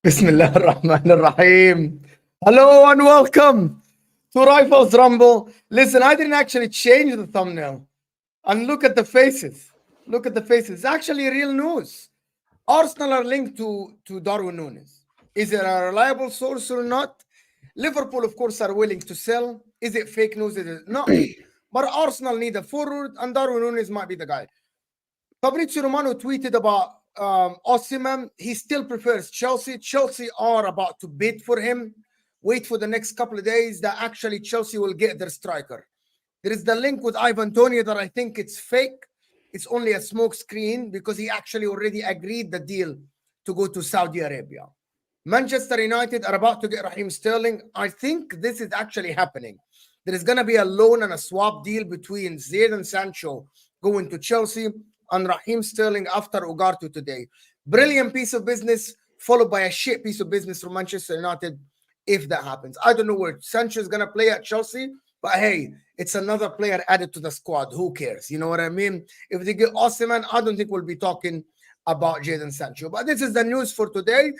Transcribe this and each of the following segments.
Bismillah ar-Rahman ar-Rahim. Hello and welcome to Rifles Rumble. Listen, I didn't actually change the thumbnail. And look at the faces. Look at the faces. It's actually real news. Arsenal are linked to Darwin Nunez. Is it a reliable source or not? Liverpool, of course, are willing to sell. Is it fake news? Is it not? But Arsenal need a forward, and Darwin Nunez might be the guy. Fabrizio Romano tweeted about Osimhen. He still prefers Chelsea. Chelsea are about to bid for him. Wait for the next couple of days that actually Chelsea will get their striker. There is the link with Toney that I think it's fake. It's only a smoke screen because he actually already agreed the deal to go to Saudi Arabia. Manchester United are about to get Raheem Sterling. I think this is actually happening. There is going to be a loan and a swap deal between Ziyech and Sancho going to Chelsea and Raheem Sterling after Ugarte today. Brilliant piece of business followed by a shit piece of business from Manchester United if that happens. I don't know where Sancho is going to play at Chelsea, but hey, it's another player added to the squad. Who cares? You know what I mean? If they get Osimhen, I don't think we'll be talking about Jadon Sancho. But this is the news for today.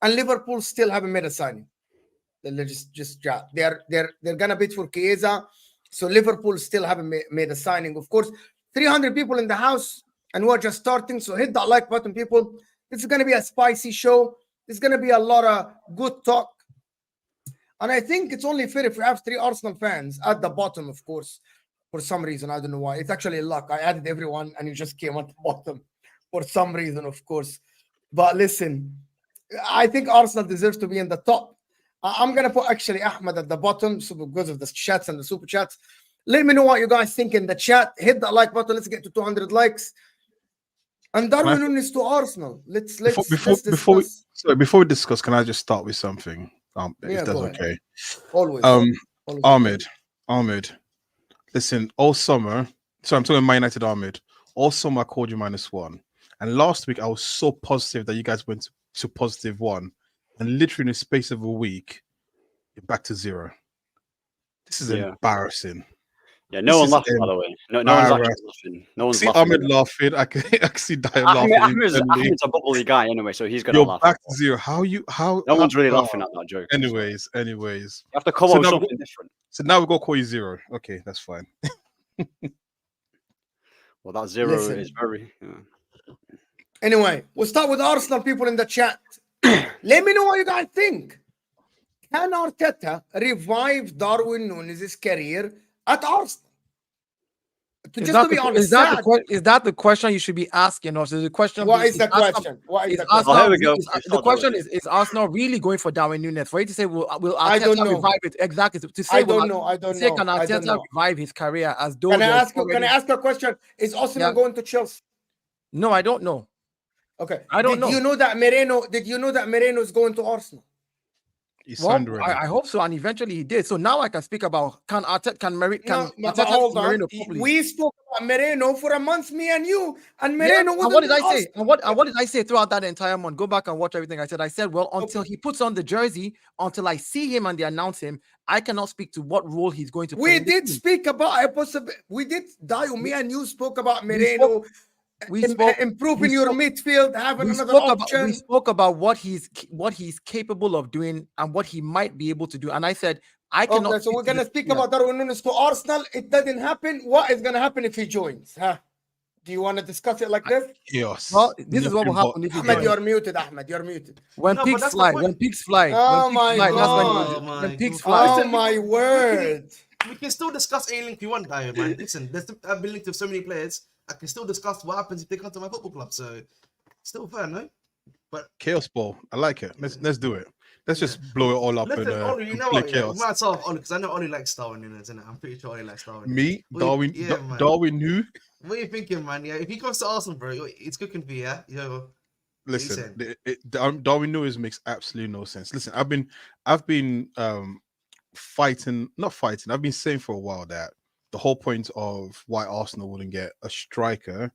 And Liverpool still haven't made a signing. They're they're gonna bid for Chiesa. So Liverpool still haven't made a signing. Of course, 300 people in the house, and we're just starting. So hit that like button, people. This is gonna be a spicy show. There's gonna be a lot of good talk. And I think it's only fair if we have 3 Arsenal fans at the bottom, of course, for some reason. I don't know why. It's actually luck. I added everyone and it just came at the bottom for some reason, of course. But listen, I think Arsenal deserves to be in the top. I'm going to put actually Ahmed at the bottom so because of the chats and the super chats. Let me know what you guys think in the chat. Hit that like button. Let's get to 200 likes. And Darwin Nunez to Arsenal. Let's before we discuss, can I just start with something? If that's okay. Always. Ahmed. Listen, all summer. So I'm talking Man United Ahmed. All summer I called you -1. And last week I was so positive that you guys went to +1. And literally in the space of a week, you're back to 0. This is embarrassing. Yeah, no one laughed, by the way. No one's actually laughing. No one's laughing. Ahmed laughing. I can see Diane laughing. Ahmed's a bubbly guy anyway, so he's gonna laugh. You're back to 0. How? No one's really laughing at that joke. Anyways. You have to come up with something different. So now we're gonna call you 0. Okay, that's fine. Well, that 0 is very. Anyway, we'll start with Arsenal people in the chat. Let me know what you guys think. Can Arteta revive Darwin Nunez' career at Arsenal? Is that the question you should be asking us? Is the question? What is the question? Here we go. The question is Arsenal really going for Darwin Nunez? For you to say, will Arteta revive it? Exactly. To say, I don't know. Can Arteta revive his career as though? Can I ask you a question? Is Osimhen going to Chelsea? No, I don't know. Okay. I don't know. Did you know that Merino is going to Arsenal? I hope so, and eventually he did. So now I can speak about can Arteta Merino properly. We spoke about Merino for a month, me and you, and Merino. And what did I say? And what did I say throughout that entire month? Go back and watch everything I said. I said, well, until he puts on the jersey, until I see him and they announce him, I cannot speak to what role he's going to play. We did speak about a possible. We did. Me and you spoke about Merino. We spoke improving your midfield, having another option. We spoke about what he's capable of doing and what he might be able to do. And I said, I cannot. Okay, so we're gonna speak about Darwin Nunez to Arsenal. It doesn't happen. What is gonna happen if he joins? Huh? Do you want to discuss it like this? Yes. Well, this is what will happen if he Ahmed, you're muted. Ahmed, you're muted. When pigs fly. Oh my God. When pigs fly. Oh my word. We can still discuss any link you want, Darwin, man. Listen, I've been linked with so many players. I can still discuss what happens if they come to my football club. So, still fair, no? But chaos ball, I like it. Let's do it. Let's just blow it all up. Listen, Ollie, you know what? Yeah, we might start Ollie because I know Ollie likes Darwin Nunez, isn't it? I'm pretty sure Ollie likes Darwin. Me, Darwin, Darwin who? What are you thinking, man? Yeah, if he comes to Arsenal, bro, it's cooking for you. Yeah, yo. Listen, Darwin Nunez makes absolutely no sense. Listen, I've been I've been saying for a while that the whole point of why Arsenal wouldn't get a striker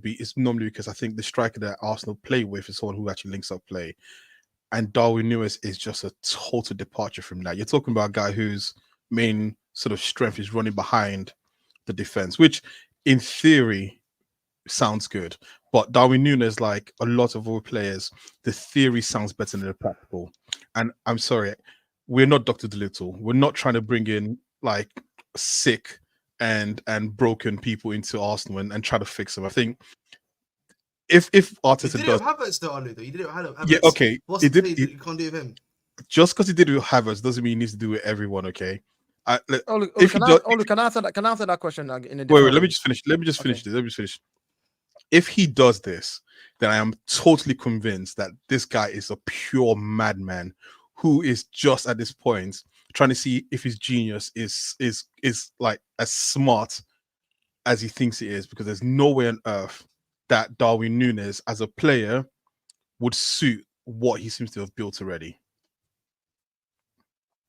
is normally because I think the striker that Arsenal play with is someone who actually links up play. And Darwin Nunez is just a total departure from that. You're talking about a guy whose main sort of strength is running behind the defense, which in theory sounds good. But Darwin Nunez, like a lot of other players, the theory sounds better than the practical. And I'm sorry, we're not Dr. Dolittle. We're not trying to bring in like sick and broken people into Arsenal and try to fix them. I think if Arteta does Havertz though, Ollie, you did it with Havertz. Yeah, okay. What's the thing that you can't do with him? Just because he did it with Havertz doesn't mean he needs to do it with everyone, okay? Can I answer that question in a wait, let me just finish. Let me just finish. If he does this, then I am totally convinced that this guy is a pure madman who is just at this point trying to see if his genius is like as smart as he thinks he is, because there's no way on earth that Darwin Nunez as a player would suit what he seems to have built already.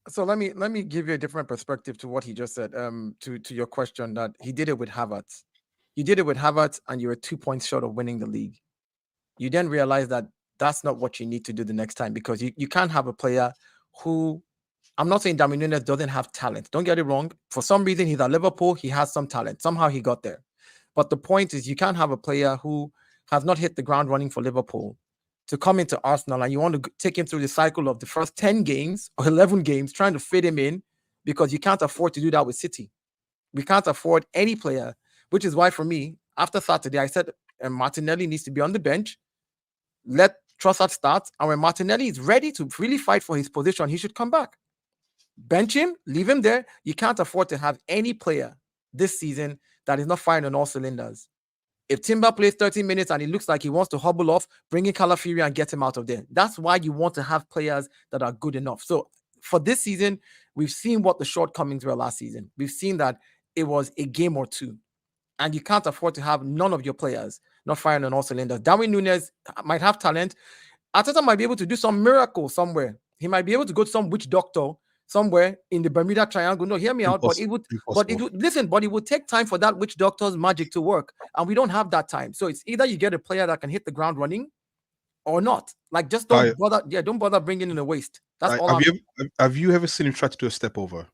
So let me give you a different perspective to what he just said. To your question, that he did it with Havertz. You did it with Havertz, and you were 2 points short of winning the league. You then realize that that's not what you need to do the next time, because you can't have a player who, I'm not saying Darwin Nunez doesn't have talent. Don't get it wrong. For some reason, he's at Liverpool. He has some talent. Somehow he got there. But the point is, you can't have a player who has not hit the ground running for Liverpool to come into Arsenal, and you want to take him through the cycle of the first 10 games or 11 games trying to fit him in, because you can't afford to do that with City. We can't afford any player, which is why for me, after Saturday, I said Martinelli needs to be on the bench. Let Trossard start. And when Martinelli is ready to really fight for his position, he should come back. Bench him, leave him there. You can't afford to have any player this season that is not firing on all cylinders. If Timber plays 30 minutes and it looks like he wants to hobble off, bring in Calafiori and get him out of there. That's why you want to have players that are good enough. So for this season, we've seen what the shortcomings were last season. We've seen that it was a game or two. And you can't afford to have none of your players not firing on all cylinders. Darwin Nunez might have talent. Arteta might be able to do some miracle somewhere. He might be able to go to some witch doctor somewhere in the Bermuda Triangle. No, hear me out. But it would, listen. But it would take time for that witch doctor's magic to work, and we don't have that time. So it's either you get a player that can hit the ground running, or not. Like, just don't bother. Yeah, don't bother bringing in a waste. That's all. Have you ever seen him try to do a step over?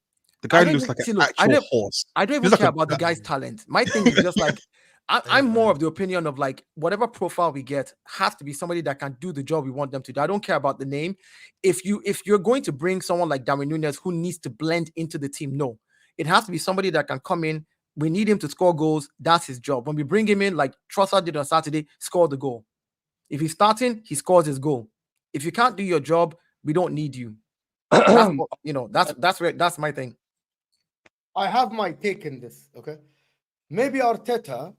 The guy looks like an actual horse. I don't even care about the guy's talent. My thing is just like, I'm more of the opinion of like, whatever profile we get has to be somebody that can do the job we want them to do. I don't care about the name. If you're going to bring someone like Darwin Nunez who needs to blend into the team, no, it has to be somebody that can come in. We need him to score goals. That's his job. When we bring him in, like Trossard did on Saturday, score the goal. If he's starting, he scores his goal. If you can't do your job, we don't need you. That's my thing. I have my take in this, okay? Maybe Arteta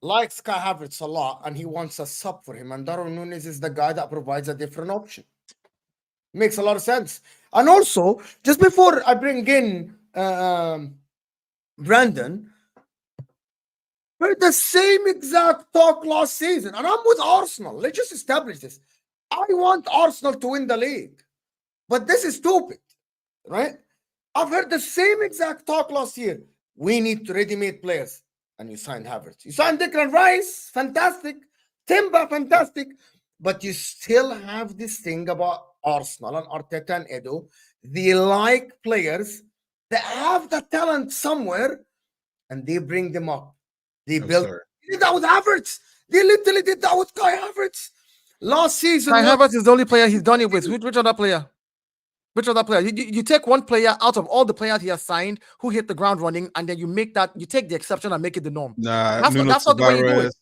likes Kai Havertz a lot and he wants a sub for him, and Darwin Nunez is the guy that provides a different option. Makes a lot of sense. And also, just before I bring in Brandon, we're the same exact talk last season, and I'm with Arsenal. Let's just establish this. I want Arsenal to win the league, but this is stupid, right? I've heard the same exact talk last year. We need ready-made players. And you signed Havertz. You signed Declan Rice. Fantastic. Timber, fantastic. But you still have this thing about Arsenal and Arteta and Edo. They like players that have the talent somewhere and they bring them up. They build. They did that with Havertz. They literally did that with Kai Havertz. Last season. Kai Havertz is the only player he's done it with. Which other player? Which other player? You take one player out of all the players he has signed who hit the ground running, and then you take the exception and make it the norm. Nah, that's not the way you do it.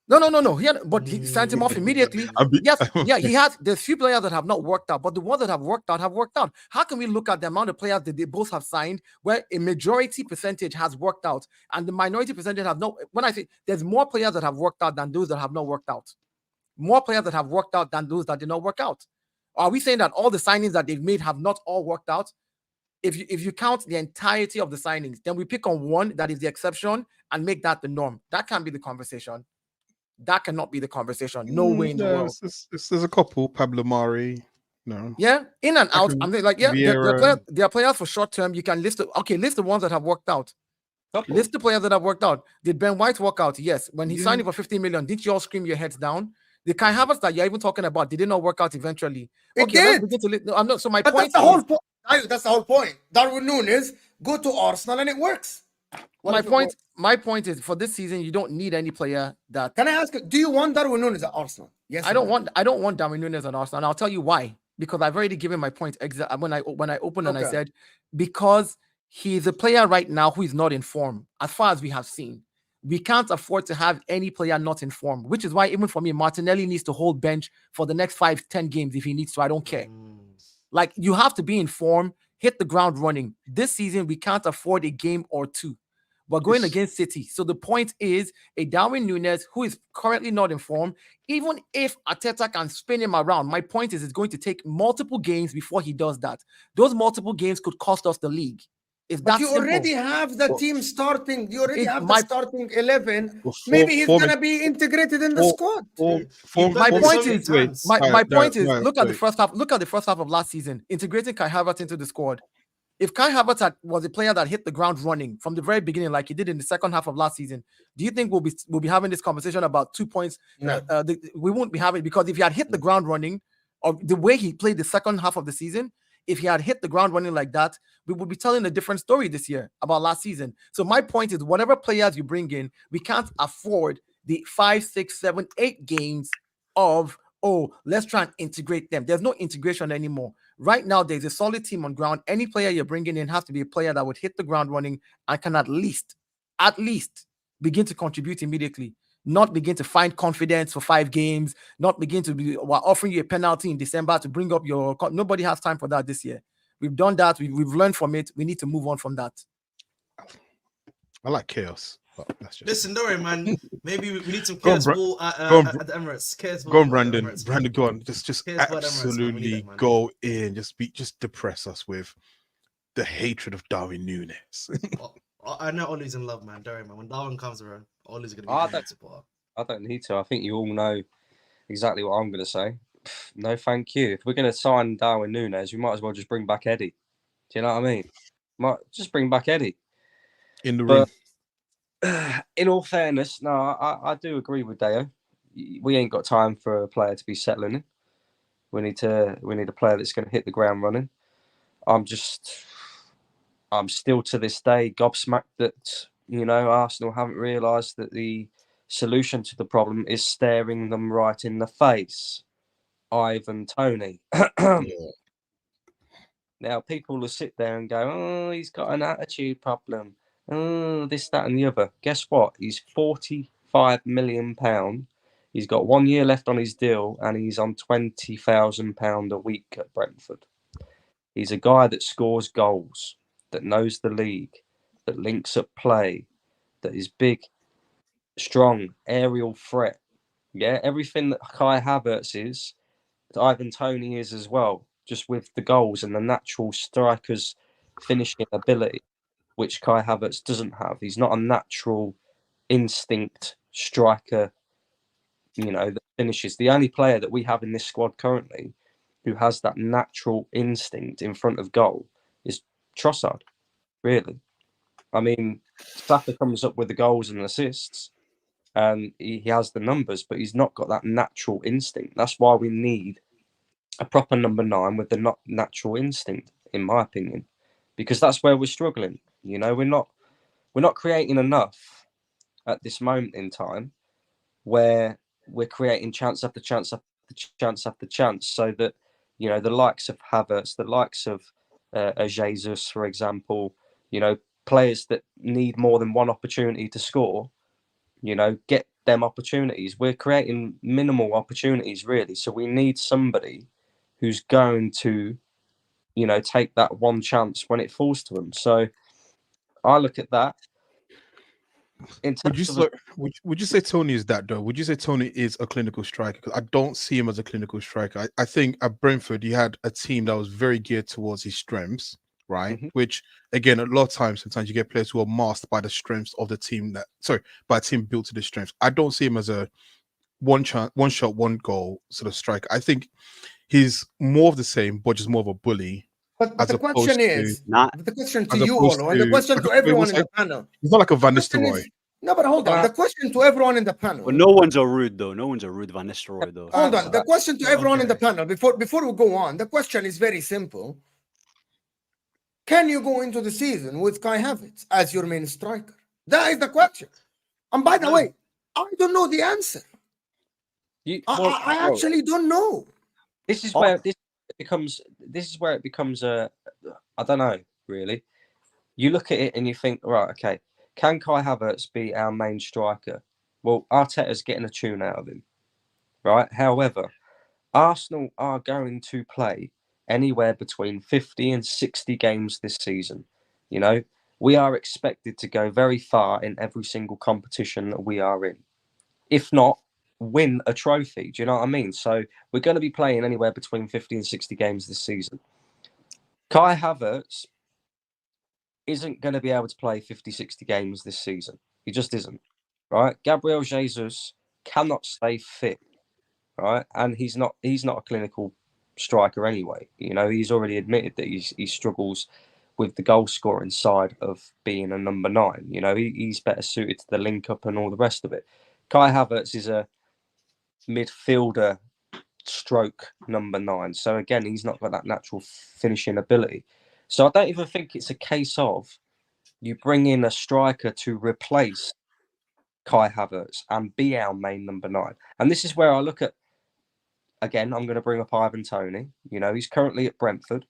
No. But he signed him off immediately. He has. There's few players that have not worked out, but the ones that have worked out have worked out. How can we look at the amount of players that they both have signed, where a majority percentage has worked out, and the minority percentage have not? When I say there's more players that have worked out than those that have not worked out, more players that have worked out than those that did not work out. Are we saying that all the signings that they've made have not all worked out? If you count the entirety of the signings, then we pick on one that is the exception and make that the norm. That can't be the conversation. That cannot be the conversation. No way in the world. There's a couple. Pablo Mari. No. Yeah, in and out. I'm like, yeah, there are players for short term. You can list the ones that have worked out. List the players that have worked out. Did Ben White work out? Yes. When he signed it for 15 million, didn't you all scream your heads down? The Kai Havertz that you're even talking about, did it not work out eventually? It did. I'm not. So my point. That's the whole point. That's the whole point. Darwin Nunez go to Arsenal and it works. My point is, for this season, you don't need any player that. Can I ask you? Do you want Darwin Nunez at Arsenal? Yes. I don't want Darwin Nunez at Arsenal, and I'll tell you why. Because I've already given my point. When I opened and I said, because he's a player right now who is not in form, as far as we have seen. We can't afford to have any player not in form, which is why even for me, Martinelli needs to hold bench for the next 5-10 games if he needs to. I don't care. Like, you have to be in form, hit the ground running. This season, we can't afford a game or two. We're going against City. So the point is, a Darwin Nunez who is currently not in form, even if Arteta can spin him around, my point is it's going to take multiple games before he does that. Those multiple games could cost us the league. But you already have the team starting. You already have the starting 11. Maybe he's going to be integrated in the squad. My point is, look at the first half. Look at the first half of last season, integrating Kai Havertz into the squad. If Kai Havertz was a player that hit the ground running from the very beginning, like he did in the second half of last season, do you think we'll be having this conversation about 2 points? No. We won't be having it, because if he had hit the ground running, or the way he played the second half of the season, if he had hit the ground running like that, we would be telling a different story this year about last season. So my point is, whatever players you bring in, we can't afford the 5, 6, 7, 8 games of, let's try and integrate them. There's no integration anymore. Right now, there's a solid team on ground. Any player you're bringing in has to be a player that would hit the ground running and can at least begin to contribute immediately. Not begin to find confidence for 5 games, not begin to be offering you a penalty in December to bring up your. Nobody has time for that this year. We've done that. We've learned from it. We need to move on from that. I like chaos. That's just... Listen, don't worry, man. Maybe we need some chaos ball at the Emirates. Chaos ball. Go on, Brandon. Brandon, go on. Just absolutely Emirates, go in. Just depress us with the hatred of Darwin Nunez. I know Ollie's in love, man. Don't worry, man. When Darwin comes around, Ollie's going to be a supporter. I don't need to. I think you all know exactly what I'm going to say. No, thank you. If we're going to sign Darwin Nunez, we might as well just bring back Eddie. Do you know what I mean? Might just bring back Eddie. In the room. In all fairness, no, I do agree with Deo. We ain't got time for a player to be settling in. We need a player that's going to hit the ground running. I'm still to this day gobsmacked that, Arsenal haven't realised that the solution to the problem is staring them right in the face. Ivan Toney. Now, people will sit there and go, oh, he's got an attitude problem. Oh, this, that, and the other. Guess what? He's £45 million. He's got 1 year left on his deal, and he's on £20,000 a week at Brentford. He's a guy that scores goals, that knows the league, that links up play, that is big, strong, aerial threat. Yeah, everything that Kai Havertz is, Ivan Toney is as well, just with the goals and the natural striker's finishing ability, which Kai Havertz doesn't have. He's not a natural instinct striker, that finishes. The only player that we have in this squad currently who has that natural instinct in front of goal is Trossard, really. I mean, Saka comes up with the goals and assists, and he has the numbers, but he's not got that natural instinct. That's why we need a proper number 9 with the natural instinct, in my opinion, because that's where we're struggling. We're not creating enough at this moment in time, where we're creating chance after chance after chance after chance, so that the likes of Havertz, the likes of Jesus, for example, players that need more than one opportunity to score, get them opportunities. We're creating minimal opportunities, really. So we need somebody who's going to, take that one chance when it falls to them. So I look at that. Would you say Toney is that, though? Would you say Toney is a clinical striker? Because I don't see him as a clinical striker. I think at Brentford, he had a team that was very geared towards his strengths, right? Mm-hmm. Which, again, a lot of times, sometimes you get players who are masked by the strengths of the team by a team built to the strengths. I don't see him as a one shot, one goal sort of striker. I think he's more of the same, but just more of a bully. But the question is, the question to you, Olo, and the question to everyone in the panel. He's not like a Van Nistelrooy. No, but hold on. The question to everyone in the panel. Well, no one's a rude, though. No one's a rude Van Nistelrooy, though. Hold on. The question to everyone in the panel, before we go on, the question is very simple. Can you go into the season with Kai Havertz as your main striker? That is the question. And by the way, I don't know the answer. I actually don't know. This is where it becomes a, I don't know, really. You look at it and you think, right, okay, can Kai Havertz be our main striker? Well, Arteta's getting a tune out of him, right? However, Arsenal are going to play anywhere between 50 and 60 games this season. We are expected to go very far in every single competition that we are in. If not, win a trophy. Do you know what I mean? So we're going to be playing anywhere between 50 and 60 games this season. Kai Havertz isn't going to be able to play 50, 60 games this season. He just isn't, right? Gabriel Jesus cannot stay fit, right? And he's not a clinical striker anyway. He's already admitted that he struggles with the goal scoring side of being a number 9. He's better suited to the link up and all the rest of it. Kai Havertz is a midfielder stroke number 9. So again, he's not got that natural finishing ability. So I don't even think it's a case of you bring in a striker to replace Kai Havertz and be our main number 9. And this is where I look at, again, I'm going to bring up Ivan Toney. He's currently at Brentford.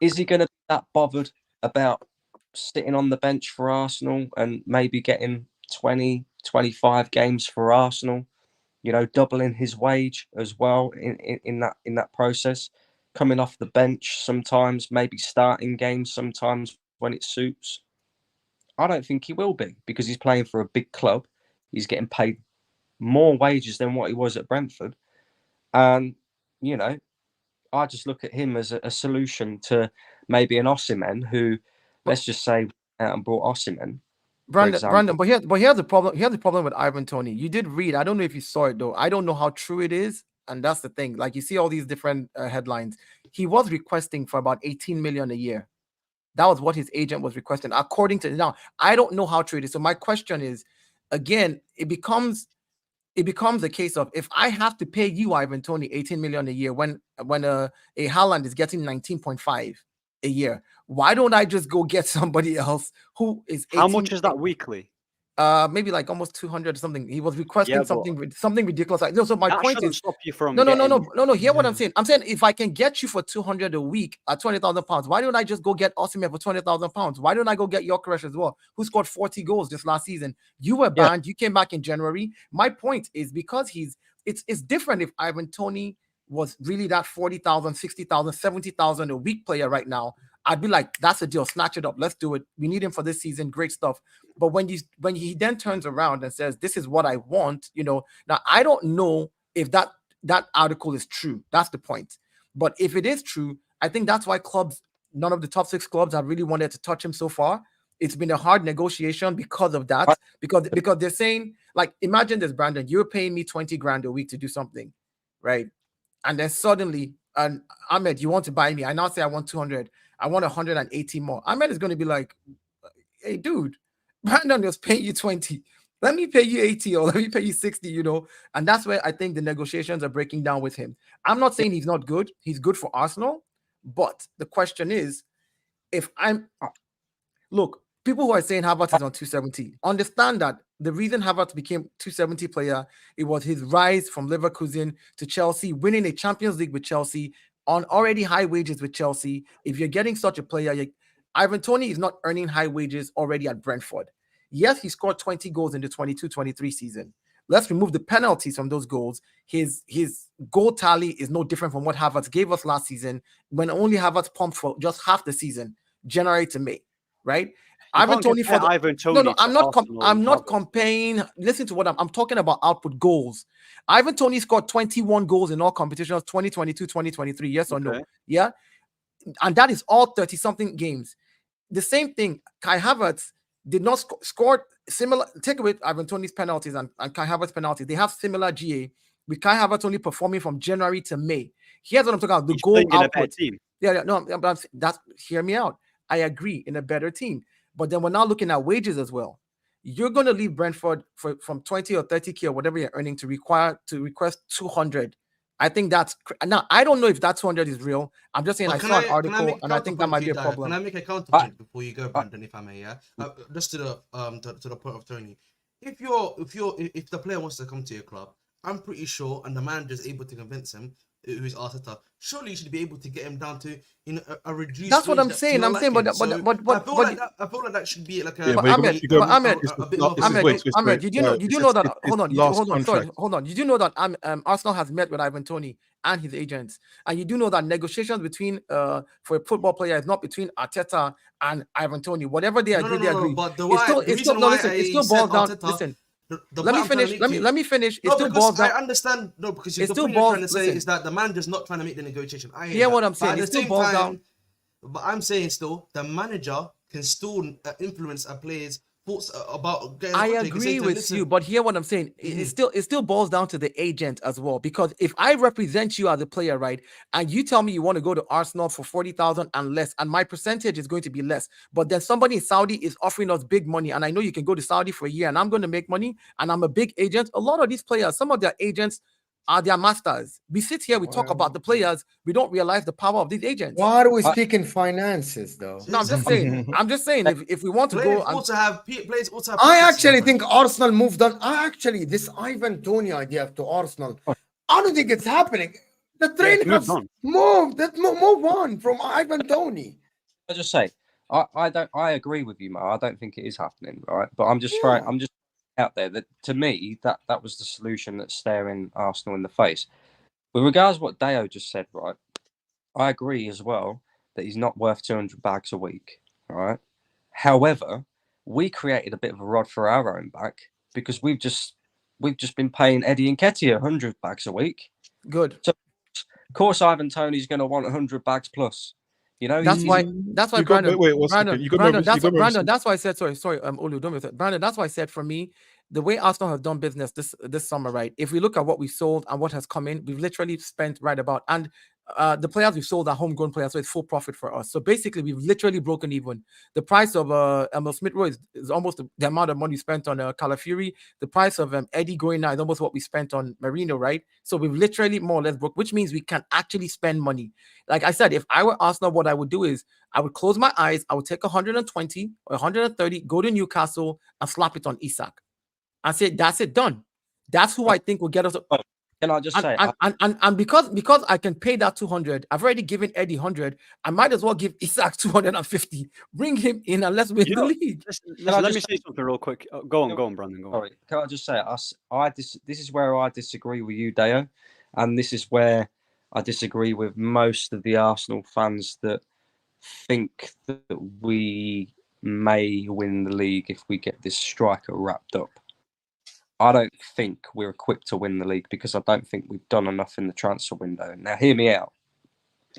Is he going to be that bothered about sitting on the bench for Arsenal and maybe getting 20, 25 games for Arsenal? Doubling his wage as well in that process, coming off the bench sometimes, maybe starting games sometimes when it suits. I don't think he will be, because he's playing for a big club. He's getting paid more wages than what he was at Brentford. And, I just look at him as a solution to maybe an Osimhen, who, let's just say, out and brought Osimhen. Brandon, but here's the problem. Here's the problem with Ivan Toney. You did read. I don't know if you saw it though. I don't know how true it is. And that's the thing. Like, you see all these different headlines. He was requesting for about 18 million a year. That was what his agent was requesting, according to now. I don't know how true it is. So my question is, again, it becomes a case of, if I have to pay you, Ivan Toney, 18 million a year when a Haaland is getting 19.5 a year, why don't I just go get somebody else who is 18, How much is that weekly? maybe like almost 200 or something. He was requesting something ridiculous. Like, no, so my That point shouldn't is, stop you from no. Hear what Yeah. I'm saying. I'm saying, if I can get you for 200 a week at 20,000 pounds, why don't I just go get Osimhen for 20,000 pounds? Why don't I go get Ugarte as well, who scored 40 goals this last season? You were banned. You came back in January. My point is, because it's different if Ivan Toney was really that 40,000, 60,000, 70,000 a week player right now. I'd be like, that's a deal. Snatch it up. Let's do it. We need him for this season. Great stuff. But when he then turns around and says, this is what I want, now I don't know if that article is true. That's the point. But if it is true, I think that's why none of the top 6 clubs have really wanted to touch him so far. It's been a hard negotiation because of that. Because they're saying, like, imagine this, Brandon, you're paying me 20 grand a week to do something, right? And then suddenly, and Ahmed, you want to buy me. I now say I want 200. I want 180 more. Ahmed is going to be like, hey, dude, Brandon was paying you 20. Let me pay you 80 or let me pay you 60, And that's where I think the negotiations are breaking down with him. I'm not saying he's not good. He's good for Arsenal. But the question is, look, people who are saying Havertz is on 270, understand that the reason Havertz became 270 player, it was his rise from Leverkusen to Chelsea, winning a Champions League with Chelsea, on already high wages with Chelsea. If you're getting such a player, Ivan Toney is not earning high wages already at Brentford. Yes, he scored 20 goals in the 22-23 season. Let's remove the penalties from those goals. His goal tally is no different from what Havertz gave us last season, when only Havertz pumped for just half the season, January to May, right? Ivan Toney I'm not comparing. Listen to what I'm talking about. Output goals. Ivan Toney scored 21 goals in all competitions, 2022, 2023. Yes or no? Yeah. And that is all 30-something games. The same thing, Kai Havertz did not score similar. Take away Ivan Toney's penalties and Kai Havertz penalties. They have similar GA, with Kai Havertz only performing from January to May. Here's what I'm talking about. The goal output. Hear me out. I agree, in a better team. But then we're now looking at wages as well. You're going to leave Brentford from 20 or 30K or whatever you're earning to request 200. I think that's now. I don't know if that 200 is real. I'm just saying, I saw an article and I think that might be a problem. Can I make a counterpoint before you go, Brandon, if I may? Yeah, just to the point of Tony. If the player wants to come to your club, I'm pretty sure, and the manager is able to convince him, who's Arteta, surely you should be able to get him down to a reduced. That's what I'm saying. I feel like that should be like Ahmed, you do know that? Hold on. You do know that Arsenal has met with Ivan Toney and his agents, and you do know that negotiations between for a football player is not between Arteta and Ivan Toney. Whatever they agree, they agree. But it still boils down. Listen. Let me finish. It still boils down. I understand. No, because the point you're trying to say is that the manager's not trying to make the negotiation. I hear what I'm saying. It still boils down. But I'm saying still, the manager can still influence a player's thoughts about getting. I agree with you, but hear what I'm saying. It still boils down to the agent as well. Because if I represent you as a player, right, and you tell me you want to go to Arsenal for 40,000 and less, and my percentage is going to be less, but then somebody in Saudi is offering us big money, and I know you can go to Saudi for a year, and I'm going to make money, and I'm a big agent. A lot of these players, some of their agents are their masters. We sit here, we talk about the players, we don't realize the power of these agents. Why do we speak in finances, though? No, I'm just saying. If we want to players go, also have. I actually think Arsenal moved on. This Ivan Toney idea to Arsenal, I don't think it's happening. The train has moved. Let's move on from Ivan Toney. I just say, I agree with you, Mo. I don't think it is happening, right? But I'm just out there that, to me, that was the solution that's staring Arsenal in the face. With regards to what Deo just said, right, I agree as well that he's not worth 200 bags a week, right? However, we created a bit of a rod for our own back because we've just been paying Eddie Nketiah 100 bags a week. Good. So, of course, Ivan Toney's going to want 100 bags plus. That's why Brandon. Brandon, that's why I said sorry, Olu, don't be upset. Brandon, that's why I said for me, the way Arsenal have done business this summer, right? If we look at what we sold and what has come in, we've literally spent right about, and the players we've sold are homegrown players, so it's full profit for us. So basically, we've literally broken even. The price of Emil Smith-Rowe is almost the amount of money spent on Calafiori. The price of Eddie going now is almost what we spent on Merino, right? So we've literally more or less broke, which means we can actually spend money. Like I said, if I were Arsenal, what I would do is I would close my eyes, I would take 120 or 130, go to Newcastle and slap it on Isak. I said, that's it, done. That's who I think will get us. Can I just say, and because I can pay that 200, I've already given Eddie 100. I might as well give Isak 250. Bring him in and let's win the league. Let me say something real quick. Go on, Brandon. Go on. Sorry, can I just say, this is where I disagree with you, Deo, and this is where I disagree with most of the Arsenal fans that think that we may win the league if we get this striker wrapped up. I don't think we're equipped to win the league because I don't think we've done enough in the transfer window. Now, hear me out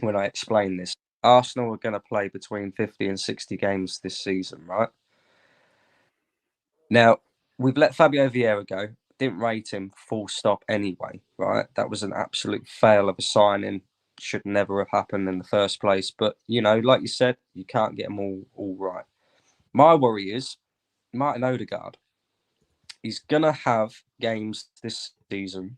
when I explain this. Arsenal are going to play between 50 and 60 games this season, right? Now, we've let Fabio Vieira go. Didn't rate him full stop anyway, right? That was an absolute fail of a signing. Should never have happened in the first place. But, you know, like you said, you can't get them all right. My worry is Martin Odegaard. He's going to have games this season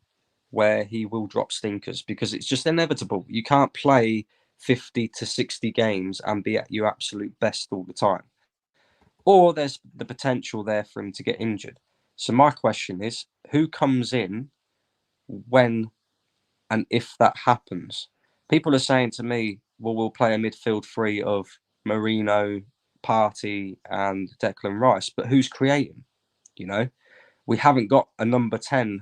where he will drop stinkers because it's just inevitable. You can't play 50 to 60 games and be at your absolute best all the time. Or there's the potential there for him to get injured. So my question is, who comes in when and if that happens? People are saying to me, well, we'll play a midfield three of Merino, Partey and Declan Rice. But who's creating? You know? We haven't got a number 10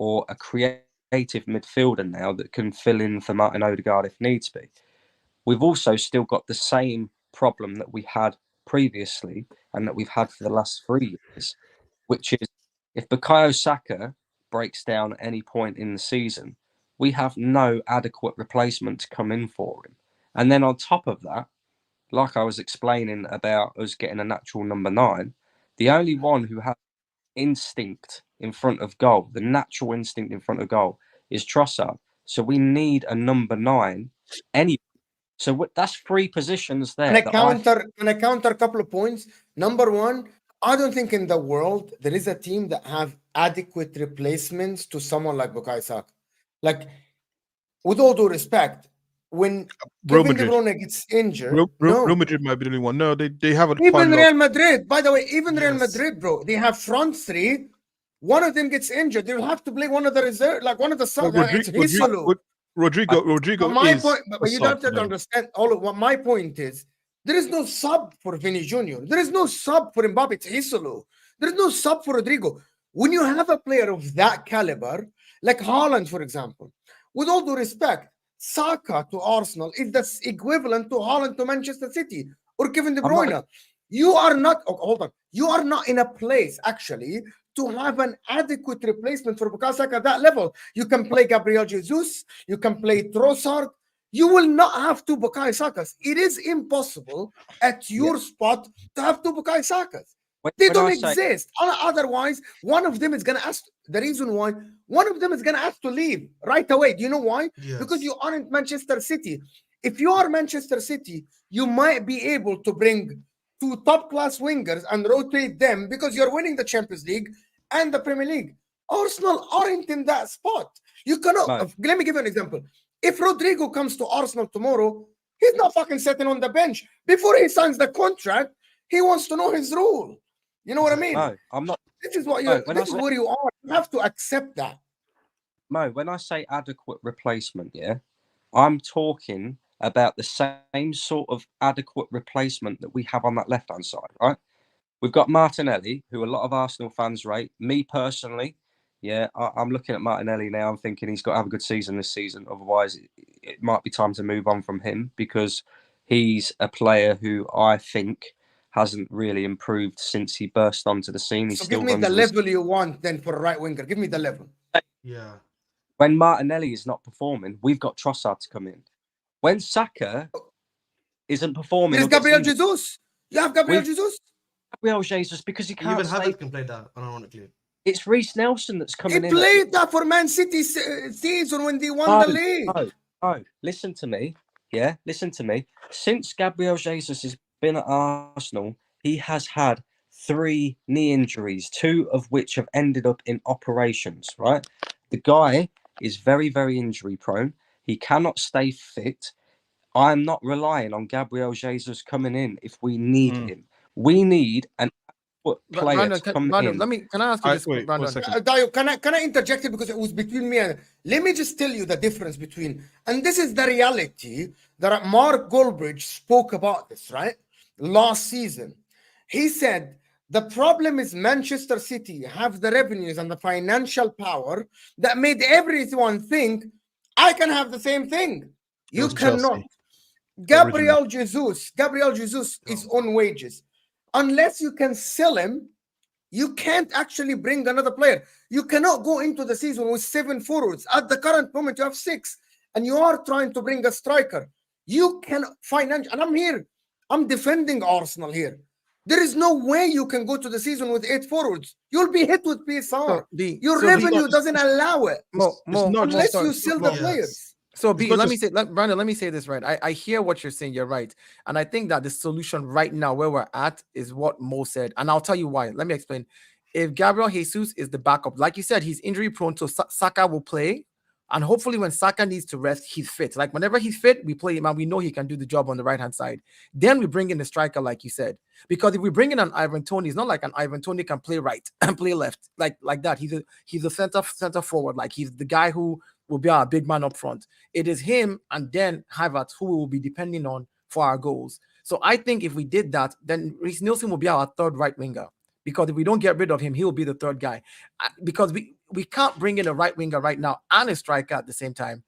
or a creative midfielder now that can fill in for Martin Odegaard if needs be. We've also still got the same problem that we had previously and that we've had for the last 3 years, which is if Bukayo Saka breaks down at any point in the season, we have no adequate replacement to come in for him. And then on top of that, like I was explaining about us getting a natural number 9, the only one who has instinct in front of goal, the natural instinct in front of goal, is Trossard. So we need a number 9 anyway. So that's 3 positions there. Can I counter a couple of points? Number one, I don't think in the world there is a team that have adequate replacements to someone like Bukayo Saka. Like, with all due respect, when Kevin De Bruyne gets injured, Real Madrid might be the only one. No, they haven't. Even Real Madrid, by the way, Real Madrid, bro, they have front 3. One of them gets injured. They'll have to play one of the reserve, like one of the subs. Rodrigo my is point, but you don't have to understand all of what my point is. There is no sub for Vinny Jr. There is no sub for Mbappe. It's Hisolo. There is no sub for Rodrigo. When you have a player of that caliber, like Haaland, for example, with all due respect, Saka to Arsenal is the equivalent to Haaland to Manchester City or Kevin De Bruyne. You are not, hold on, you are not in a place actually to have an adequate replacement for Bukayo Saka at that level. You can play Gabriel Jesus, you can play Trossard. You will not have 2 Bukayo Sakas. It is impossible at your spot to have 2 Bukayo Sakas. They don't exist. Otherwise, one of them is going to ask. The reason why one of them is going to ask to leave right away. Do you know why? Yes. Because you aren't Manchester City. If you are Manchester City, you might be able to bring 2 top-class wingers and rotate them because you're winning the Champions League and the Premier League. Arsenal aren't in that spot. You cannot. No. Let me give you an example. If Rodrigo comes to Arsenal tomorrow, he's not fucking sitting on the bench. Before he signs the contract, he wants to know his role. You know what I mean? No, I'm not. This is what you're. This is where you are. You have to accept that. Mo, when I say adequate replacement, yeah, I'm talking about the same sort of adequate replacement that we have on that left-hand side, right? We've got Martinelli, who a lot of Arsenal fans rate. Me personally, yeah, I'm looking at Martinelli now. I'm thinking he's got to have a good season this season. Otherwise, it might be time to move on from him because he's a player who I think hasn't really improved since he burst onto the scene. So give me the level you want then for a right winger. Give me the level. Yeah. When Martinelli is not performing, we've got Trossard to come in. When Saka isn't performing, there's Gabriel Jesus. You have Gabriel Jesus. Gabriel Jesus because he can't Even stay. Havertz can play that, unironically. It's Reece Nelson that's He coming in. played that for Man City season when they won the league. No, listen to me. Yeah, listen to me. Since Gabriel Jesus has been at Arsenal, he has had 3 knee injuries, 2 of which have ended up in operations, right? The guy is very, very injury prone. He cannot stay fit. I'm not relying on Gabriel Jesus coming in if we need him. We need an player Brandon, to come Brandon, in. can I ask you this, wait, Brandon? 1 second. Dayo, can I interject it because it was between me and... Let me just tell you the difference between... And this is the reality that Mark Goldbridge spoke about this, right? Last season. He said, the problem is Manchester City have the revenues and the financial power that made everyone think, I can have the same thing. You was cannot. Chelsea, Gabriel Jesus is on wages. Unless you can sell him, you can't actually bring another player. You cannot go into the season with 7 forwards. At the current moment, you have 6, and you are trying to bring a striker. You can and I'm defending Arsenal here. There is no way you can go to the season with 8 forwards. You'll be hit with PSR. Your revenue doesn't allow it. Unless you sell the players. So B, Brandon, let me say this right. I hear what you're saying. You're right. And I think that the solution right now where we're at is what Mo said. And I'll tell you why. Let me explain. If Gabriel Jesus is the backup, like you said, he's injury prone, so Saka will play. And hopefully when Saka needs to rest, he's fit. Like whenever he's fit, we play him and we know he can do the job on the right-hand side. Then we bring in the striker, like you said. Because if we bring in an Ivan Toney, it's not like an Ivan Toney can play right and play left like that. He's a center forward. Like he's the guy who will be our big man up front. It is him and then Havertz who we will be depending on for our goals. So I think if we did that, then Reece Nelson will be our third right winger. Because if we don't get rid of him, he will be the third guy. Because we can't bring in a right winger right now and a striker at the same time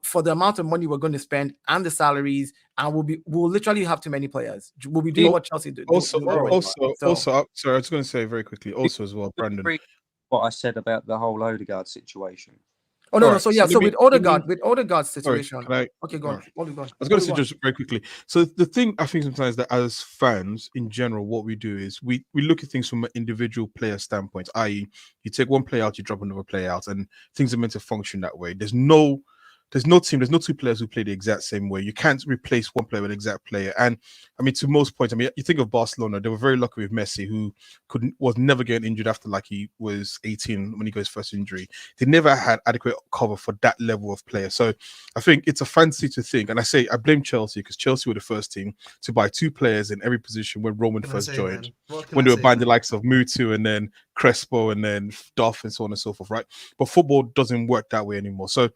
for the amount of money we're going to spend and the salaries, and we'll literally have too many players. We'll be doing what Chelsea did. Also, sorry, I was going to say very quickly. Also, as well, Brandon, what I said about the whole Odegaard situation. Oh no, so with Odegaard's situation. Okay, go on. I was going to say just very quickly. So the thing I think sometimes that as fans in general, what we do is we look at things from an individual player standpoint, i.e., you take one player out, you drop another player out, and things are meant to function that way. There's no team, there's no 2 players who play the exact same way. You can't replace one player with an exact player. And I mean, to most points, I mean, you think of Barcelona, they were very lucky with Messi, who was never getting injured after like he was 18 when he got his first injury. They never had adequate cover for that level of player. So I think it's a fantasy to think. And I blame Chelsea because Chelsea were the first team to buy 2 players in every position when Roman first joined. When they were buying the likes of Mutu and then Crespo and then Duff and so on and so forth, right? But football doesn't work that way anymore. So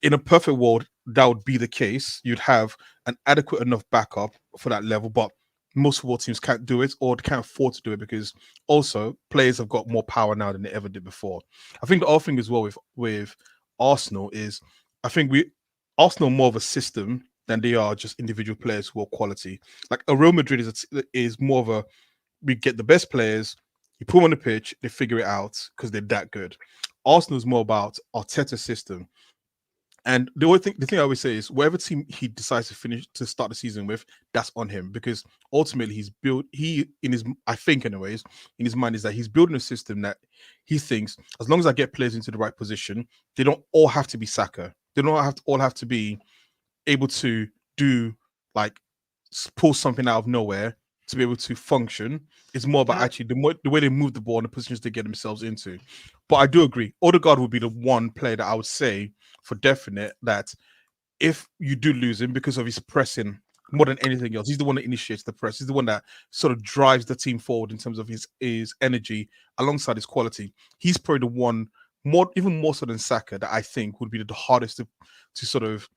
in a perfect world, that would be the case. You'd have an adequate enough backup for that level, but most football teams can't do it or can't afford to do it because also players have got more power now than they ever did before. I think the other thing as well with Arsenal is I think Arsenal are more of a system than they are just individual players who are quality. Like a Real Madrid is more of a, we get the best players, you put them on the pitch, they figure it out because they're that good. Arsenal is more about Arteta's system. And the thing I always say is whatever team he decides to start the season with, that's on him because ultimately I think anyways, in his mind is that he's building a system that he thinks as long as I get players into the right position, they don't all have to be Saka. They don't all have to be able to do like pull something out of nowhere to be able to function. It's more about actually the way they move the ball and the positions they get themselves into. But I do agree, Odegaard would be the one player that I would say for definite that if you do lose him because of his pressing more than anything else, he's the one that initiates the press. He's the one that sort of drives the team forward in terms of his energy alongside his quality. He's probably the one even more so than Saka that I think would be the hardest to sort of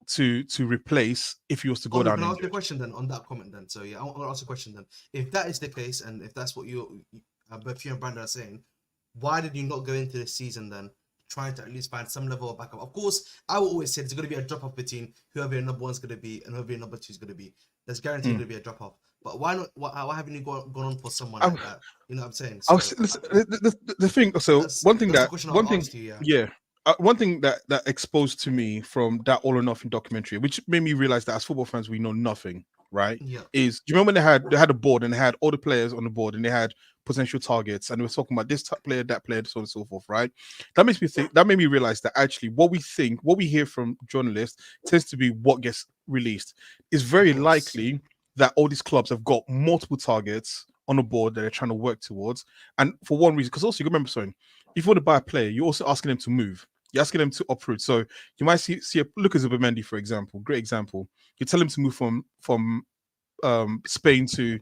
to replace if he was to go down. Can I ask you a question then on that comment then? So yeah, I want to ask a question then. If that is the case, and if that's what both you and Brandon are saying, why did you not go into this season then trying to at least find some level of backup? Of course, I will always say there's going to be a drop off between whoever your number 1's going to be and whoever your number 2's going to be. There's guaranteed going to be a drop off. But why not? Why haven't you gone on for someone like that? You know what I'm saying? So, the thing. So one thing that exposed to me from that All or Nothing documentary, which made me realize that as football fans we know nothing, right? Yeah. Is, do you remember when they had a board and they had all the players on the board and they had potential targets and they were talking about this player, that player, so on and so forth, right? That made me realize that actually what we hear from journalists tends to be what gets released. It's very likely that all these clubs have got multiple targets on the board that they're trying to work towards. And for one reason, because also you remember something, if you want to buy a player, you're also asking them to move. You're asking them to uproot. So you might see look at Zubimendi, for example, great example. You tell him to move from Spain to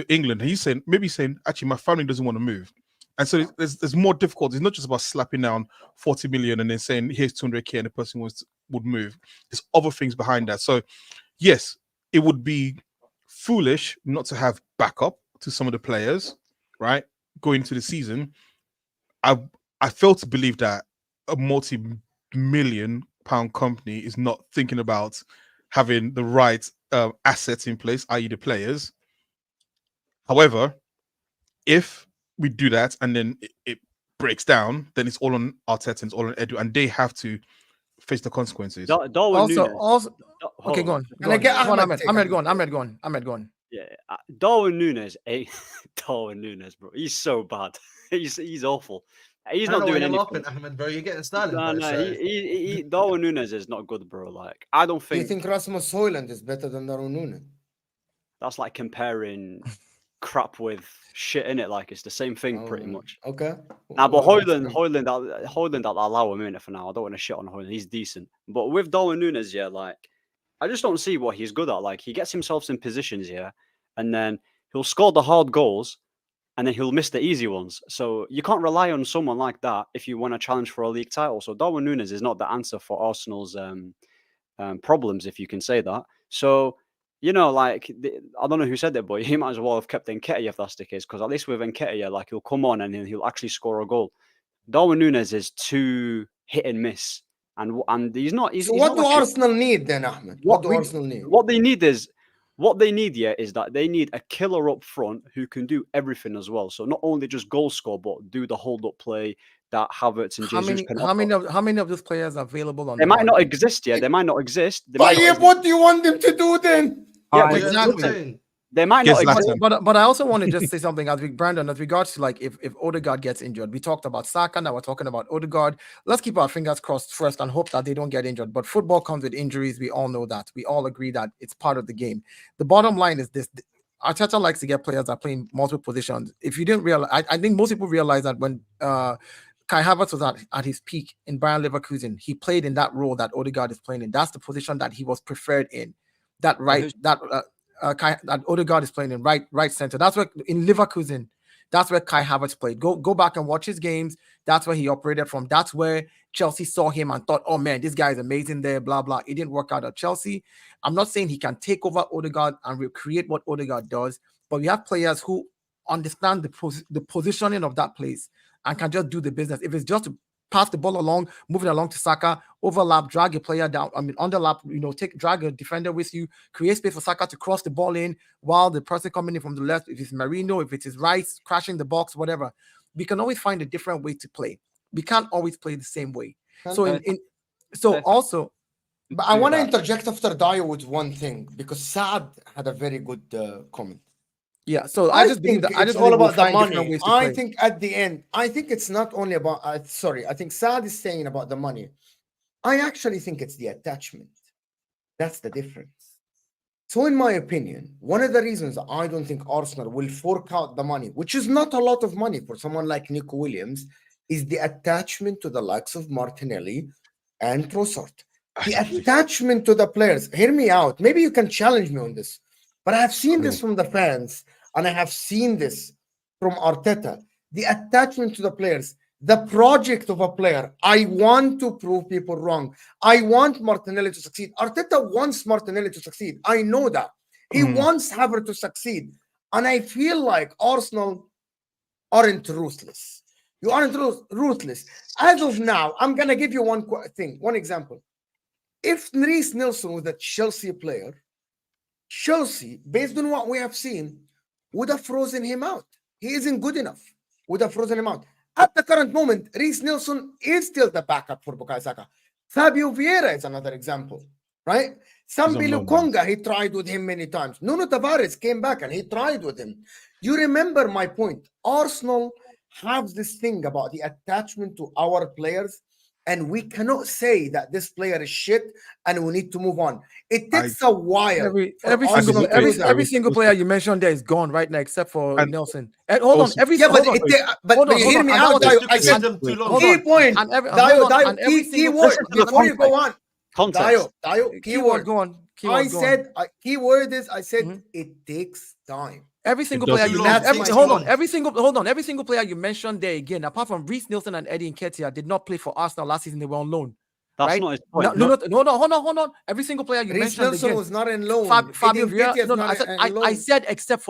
England. And he's saying, actually, my family doesn't want to move. And so there's more difficult. It's not just about slapping down 40 million and then saying, here's 200k and the person would move. There's other things behind that. So yes, it would be foolish not to have backup to some of the players, right? Going into the season. I fail to believe that a multi-million pound company is not thinking about having the right assets in place, i.e. the players. However, if we do that and then it breaks down, then it's all on Arteta and it's all on Edu, and they have to face the consequences. Darwin Nunez. Okay, go on. Can I get Ahmed, go on. Yeah, Darwin Nunez, Darwin Nunez, bro. He's so bad. He's awful. He's not doing anything. Laughing, Ahmed, bro. You're getting started. No, Darwin Nunez is not good, bro. Like, I don't Do think. you think Rasmus Højlund is better than Darwin Nunez? That's like comparing crap with shit in it. Like, it's the same thing, pretty much. Okay. Nah, but Højlund, I'll allow him in it for now. I don't want to shit on Højlund. He's decent. But with Darwin Nunez, yeah, like, I just don't see what he's good at. Like, he gets himself in positions here, and then he'll score the hard goals, and then he'll miss the easy ones. So you can't rely on someone like that if you want to challenge for a league title. So Darwin Nunez is not the answer for Arsenal's problems, if you can say that. So, you know, like, I don't know who said that, but he might as well have kept Nketiah if that's the case, because at least with Nketiah, like, he'll come on and he'll actually score a goal. Darwin Nunez is too hit and miss. And he's not. So what do Arsenal need then, Ahmed? What do Arsenal need? What they need, yeah, is that they need a killer up front who can do everything as well. So not only just goal score, but do the hold up play that Havertz and Jesus can offer. How many of those players are available on? They might not exist. Yeah, they might not exist. What do you want them to do then? Yeah, exactly. They might not exist. But I also want to just say something as regards to, like, if Odegaard gets injured. We talked about Saka, now we're talking about Odegaard. Let's keep our fingers crossed first and hope that they don't get injured. But football comes with injuries. We all know that. We all agree that it's part of the game. The bottom line is this: Arteta likes to get players that play in multiple positions. If you didn't realize, I think most people realize that when Kai Havertz was at his peak in Bayern Leverkusen, he played in that role that Odegaard is playing in. That's the position that he was preferred in. That Odegaard is playing in right center. That's where in Leverkusen, that's where Kai Havertz played. Go back and watch his games. That's where he operated from. That's where Chelsea saw him and thought, oh man, this guy is amazing there, blah, blah. It didn't work out at Chelsea. I'm not saying he can take over Odegaard and recreate what Odegaard does, but we have players who understand the positioning of that place and can just do the business. If it's just to pass the ball along, move it along to Saka, overlap, drag a player down, underlap, drag a defender with you, create space for Saka to cross the ball in while the person coming in from the left, if it's Merino, if it's his right, crashing the box, whatever. We can always find a different way to play. We can't always play the same way. But I want to interject after Dio with one thing, because Saad had a very good comment. Yeah, so I just believe that it's all about the money. I think at the end, I think it's not only about. I think Saad is saying about the money. I actually think it's the attachment. That's the difference. So, in my opinion, one of the reasons I don't think Arsenal will fork out the money, which is not a lot of money for someone like Nico Williams, is the attachment to the likes of Martinelli and Trossard. The attachment to the players. Hear me out. Maybe you can challenge me on this, but I have seen this from the fans. And I have seen this from Arteta, the attachment to the players, the project of a player. I want to prove people wrong. I want Martinelli to succeed. Arteta wants Martinelli to succeed. I know that. He wants Havertz to succeed. And I feel like Arsenal aren't ruthless. You aren't ruthless. As of now, I'm going to give you one example. If Reece Nelson was a Chelsea player, Chelsea, based on what we have seen, would have frozen him out. He isn't good enough. Would have frozen him out. At the current moment, Reece Nelson is still the backup for Bukayo Saka. Fabio Vieira is another example. right? Sambi on loan, Lukonga, he tried with him many times. Nuno Tavares came back and he tried with him. You remember my point. Arsenal have this thing about the attachment to our players, and we cannot say that this player is shit and we need to move on. It takes a while. Every single player you mentioned there is gone right now, except for Nelson. And hold on, but you hear me out. I said key point. Key word before you go on. Context. Keyword. Go on. Keyword is I said it takes time. Every single player you mentioned, every single player you mentioned there again, apart from Reece Nelson and Eddie Nketiah, did not play for Arsenal last season. They were on loan. That's not his point. No, hold on. Every single player you mentioned Nelson was not in loan. Fabio Vieira. I said except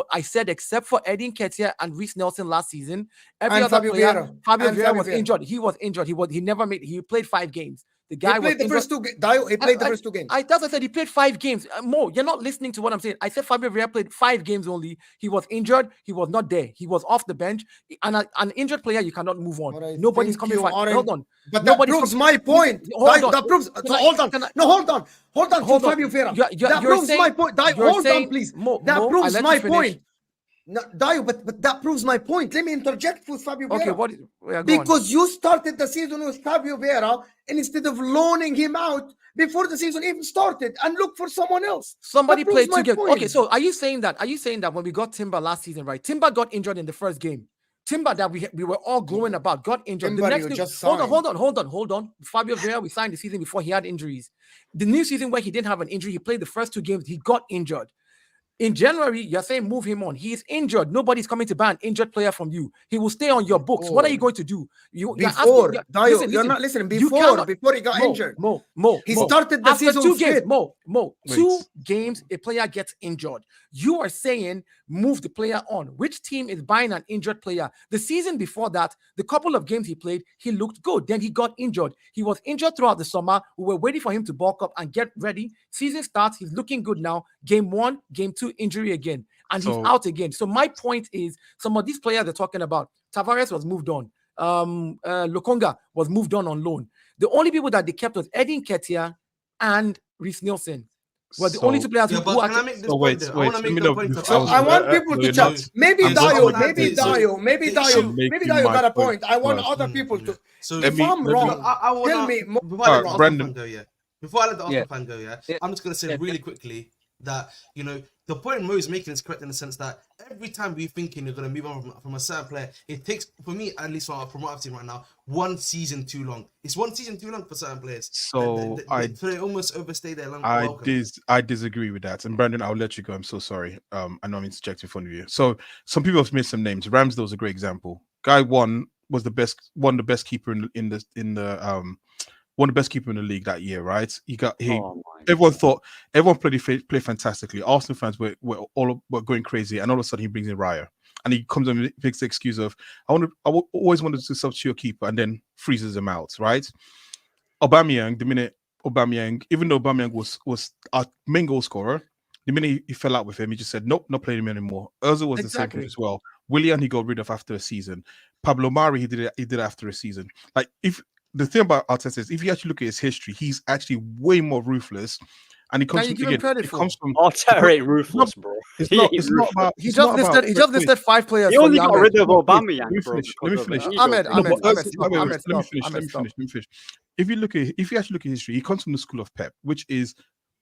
for Eddie Nketiah and Reece Nelson last season. Every other player, Fabio Vieira was injured. He was injured. He played 5 games. The guy played the first 2 games. He played the first 2 games. I said he played 5 games. Mo, you're not listening to what I'm saying. I said Fabio Vieira played 5 games only. He was injured. He was not there. He was off the bench. And an injured player, you cannot move on. Nobody's coming for. Hold on. But that proves my point. That proves. Hold on. No, hold on. Fabio Vieira. That proves my point. Hold on, please. That proves my point. No, Dio, but that proves my point. Let me interject with Fabio Vieira. Okay, because you started the season with Fabio Vieira, and instead of loaning him out before the season even started and look for someone else. Somebody played 2 games. Okay, so are you saying that when we got Timber last season, right? Timber got injured in the first game. Timber that we were all glowing about got injured. Timber, the next hold on. Fabio Vieira, we signed the season before he had injuries. The new season where he didn't have an injury, he played the first 2 games, he got injured. In January, you're saying move him on. He is injured. Nobody's coming to buy an injured player from you. He will stay on your books. What are you going to do? You're not listening. Before he got injured. He started the season 2 games. 2 games, a player gets injured. You are saying move the player on. Which team is buying an injured player? The season before that, the couple of games he played, he looked good. Then he got injured. He was injured throughout the summer. We were waiting for him to bulk up and get ready. Season starts. He's looking good now. Game 1, game 2, injury again. And he's out again. So my point is, some of these players they're talking about, Tavares was moved on. Lukonga was moved on loan. The only people that they kept was Eddie Nketiah and Reece Nelson. Well, the only 2 players who I want people to chat. Maybe Dio got a point. I want other people to. So if I'm wrong, tell me. Brandon. Before I let the Arsenal fan go, I'm just going to say really quickly that, the point Mo is making is correct in the sense that every time we're thinking you're going to move on from a certain player, it takes, for me, at least from what I've seen right now, 1 season too long. It's 1 season too long for certain players. So they almost overstay their long. I disagree with that. And Brandon, I'll let you go. I'm so sorry. I know I'm interjecting in front of you. So some people have made some names. Ramsdale was a great example. Guy was the best keeper in the one of the best keeper in the league that year, right? Everyone played fantastically. Arsenal fans were going crazy, and all of a sudden he brings in Raya, and he comes and makes the excuse of I always wanted to substitute a keeper, and then freezes him out, right? Aubameyang, even though Aubameyang was our main goal scorer, the minute he fell out with him, he just said nope, not playing him anymore. Ozil was the same thing as well. Willian he got rid of after a season. Pablo Mari he did it after a season. Like the thing about Arteta is, if you actually look at his history, he's actually way more ruthless. And he comes from Arteta ain't ruthless, bro. It's not about. He just listed 5 players. He only got rid of Aubameyang. Let me finish. Let me finish. If you actually look at history, he comes from the school of Pep, which is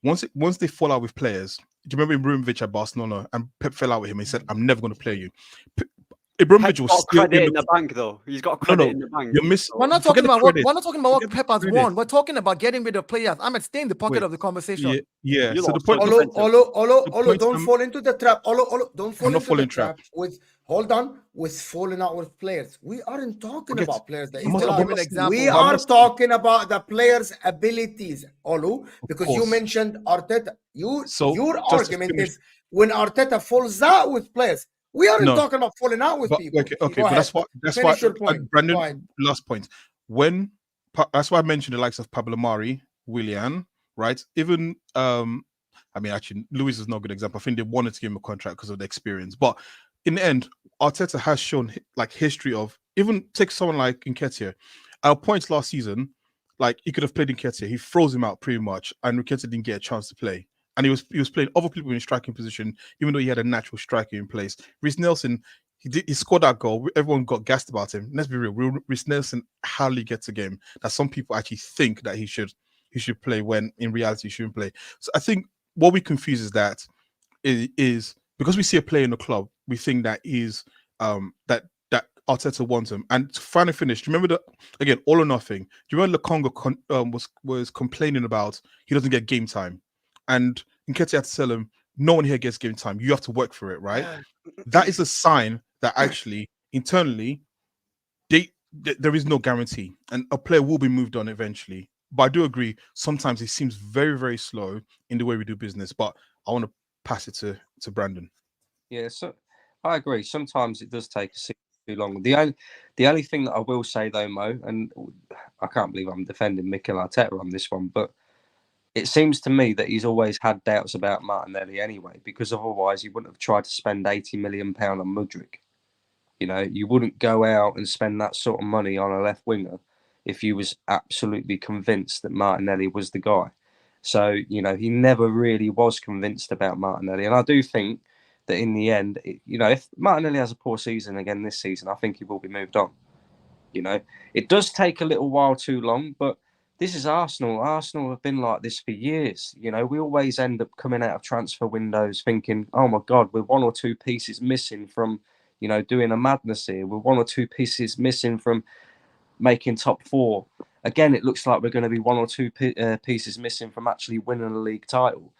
once they fall out with players. Do you remember Ibrahimovic at Barcelona and Pep fell out with him? He said, "I'm never going to play you." Ibrahimovic was still credit in the bank, though. He's got credit in the bank. We're not talking about what Pep has won. We're talking about getting rid of players. I'm stay in the pocket of the conversation. Yeah. So the point. Olo, don't fall into the trap. Olo, don't fall into the trap. With falling out with players. We aren't talking about players. We are talking about the players' abilities, Olo, because you mentioned Arteta. Your argument is when Arteta falls out with players. We aren't talking about falling out with people. Okay, but that's why Brandon, last point. That's why I mentioned the likes of Pablo Mari, Willian, right? Even actually Luis is not a good example. I think they wanted to give him a contract because of the experience. But in the end, Arteta has shown history of, even take someone like Nketiah. Our points last season, like he could have played Nketiah. He froze him out pretty much, and Nketiah didn't get a chance to play. And he was playing other people in striking position, even though he had a natural striker in place. Reece Nelson, he scored that goal. Everyone got gassed about him. Let's be real. Reece Nelson hardly gets a game. That some people actually think that he should play when in reality he shouldn't play. So I think what we confuse is because we see a player in the club, we think that is that Arteta wants him. And to finally finish, do you remember again, all or nothing? Do you remember Lukonga was complaining about he doesn't get game time? And Nketiah had to tell him, no one here gets game time. You have to work for it, right? That is a sign that actually internally there is no guarantee, and a player will be moved on eventually. But I do agree, sometimes it seems very, very slow in the way we do business. But I want to pass it to Brandon. Yeah, so I agree. Sometimes it does take too long. The only thing that I will say though, Mo, and I can't believe I'm defending Mikel Arteta on this one, but it seems to me that he's always had doubts about Martinelli anyway, because otherwise he wouldn't have tried to spend £80 million on Mudryk. You know, you wouldn't go out and spend that sort of money on a left winger if you was absolutely convinced that Martinelli was the guy. So, you know, he never really was convinced about Martinelli. And I do think that in the end, if Martinelli has a poor season again this season, I think he will be moved on. You know, it does take a little while too long, but this is Arsenal. Arsenal have been like this for years. You know, we always end up coming out of transfer windows thinking, oh my God, we're one or two pieces missing from, doing a madness here. We're one or two pieces missing from making top four. Again, it looks like we're going to be one or two pieces missing from actually winning a league title.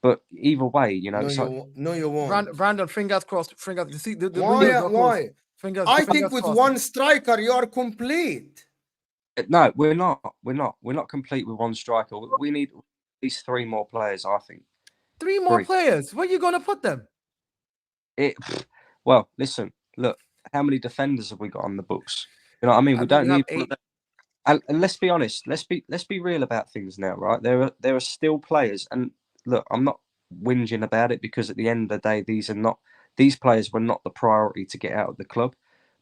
But either way, no, you won't. Brandon, fingers crossed. Fingers. You see, the why? Fingers. I think with one striker, you are complete. No, we're not. We're not complete with one striker. We need at least 3 more players, I think. 3 more players? Where are you going to put them? Well, listen, look, how many defenders have we got on the books? You know what I mean? We don't need 8. And let's be honest. Let's be real about things now, right? There are still players, and look, I'm not whinging about it because at the end of the day, these players were not the priority to get out of the club.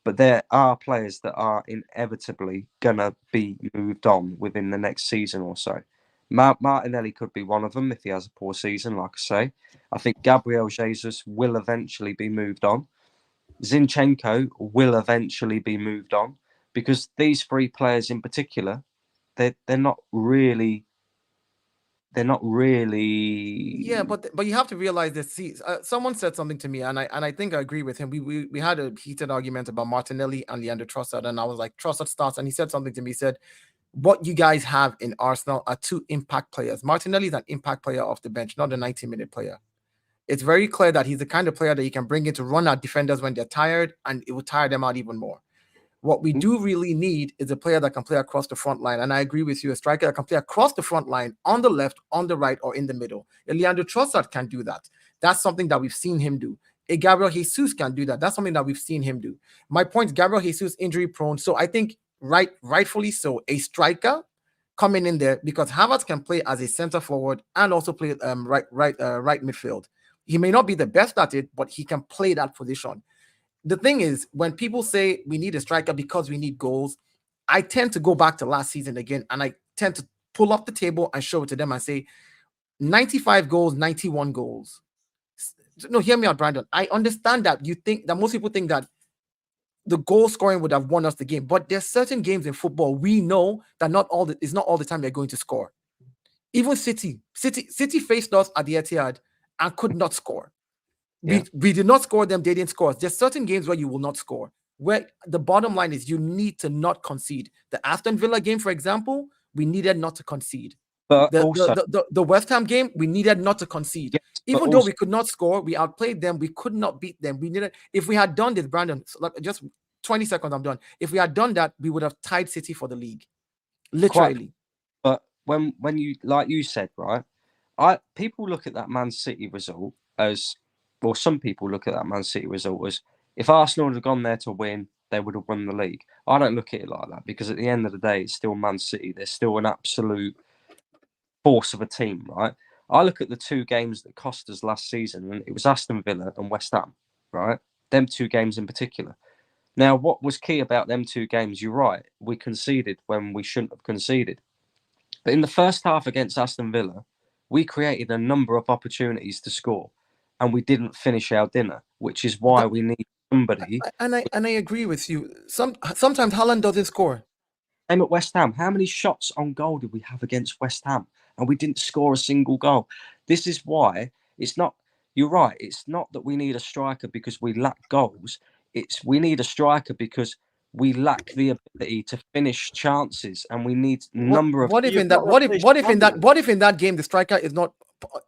But there are players that are inevitably gonna be moved on within the next season or so. Martinelli could be one of them if he has a poor season, like I say. I think Gabriel Jesus will eventually be moved on. Zinchenko will eventually be moved on because these 3 players in particular, they're not really. Yeah, but you have to realize that. See, someone said something to me, and I think I agree with him. We had a heated argument about Martinelli and Leandro Trossard, and I was like, Trossard starts, and he said something to me. He said, "What you guys have in Arsenal are 2 impact players. Martinelli is an impact player off the bench, not a 90-minute player. It's very clear that he's the kind of player that you can bring in to run at defenders when they're tired, and it will tire them out even more. What we do really need is a player that can play across the front line. And I agree with you, a striker that can play across the front line, on the left, on the right, or in the middle. Leandro Trossard can do that. That's something that we've seen him do. Gabriel Jesus can do that. That's something that we've seen him do. My point, Gabriel Jesus injury prone. So I think rightfully so, a striker coming in there, because Havertz can play as a center forward and also play right midfield. He may not be the best at it, but he can play that position. The thing is, when people say we need a striker because we need goals, I tend to go back to last season again, and I tend to pull up the table and show it to them and say 95 goals, 91 goals. No, hear me out, Brandon. I understand that you think that most people think that the goal scoring would have won us the game, but there's certain games in football we know that it's not all the time they're going to score. Even City faced us at the Etihad and could not score. Yeah. We did not score them. They didn't score us. There's certain games where you will not score. Where the bottom line is you need to not concede. The Aston Villa game, for example, we needed not to concede. But the West Ham game, we needed not to concede. Yes, even though we could not score, we outplayed them. We could not beat them. If we had done this, Brandon, just 20 seconds, I'm done. If we had done that, we would have tied City for the league. Literally. But when you, like you said, right, people look at that Man City result as, well, some people look at that Man City result as, if Arsenal had gone there to win, they would have won the league. I don't look at it like that, because at the end of the day, it's still Man City. They're still an absolute force of a team, right? I look at the 2 games that cost us last season, and it was Aston Villa and West Ham, right? Them 2 games in particular. Now, what was key about them 2 games? You're right. We conceded when we shouldn't have conceded. But in the first half against Aston Villa, we created a number of opportunities to score, and we didn't finish our dinner, which is why we need somebody. And I agree with you. Sometimes Haaland doesn't score. Same at West Ham. How many shots on goal did we have against West Ham? And we didn't score a single goal. This is why it's not, you're right, it's not that we need a striker because we lack goals. It's we need a striker because we lack the ability to finish chances, and we need a number of. What if in that game the striker is not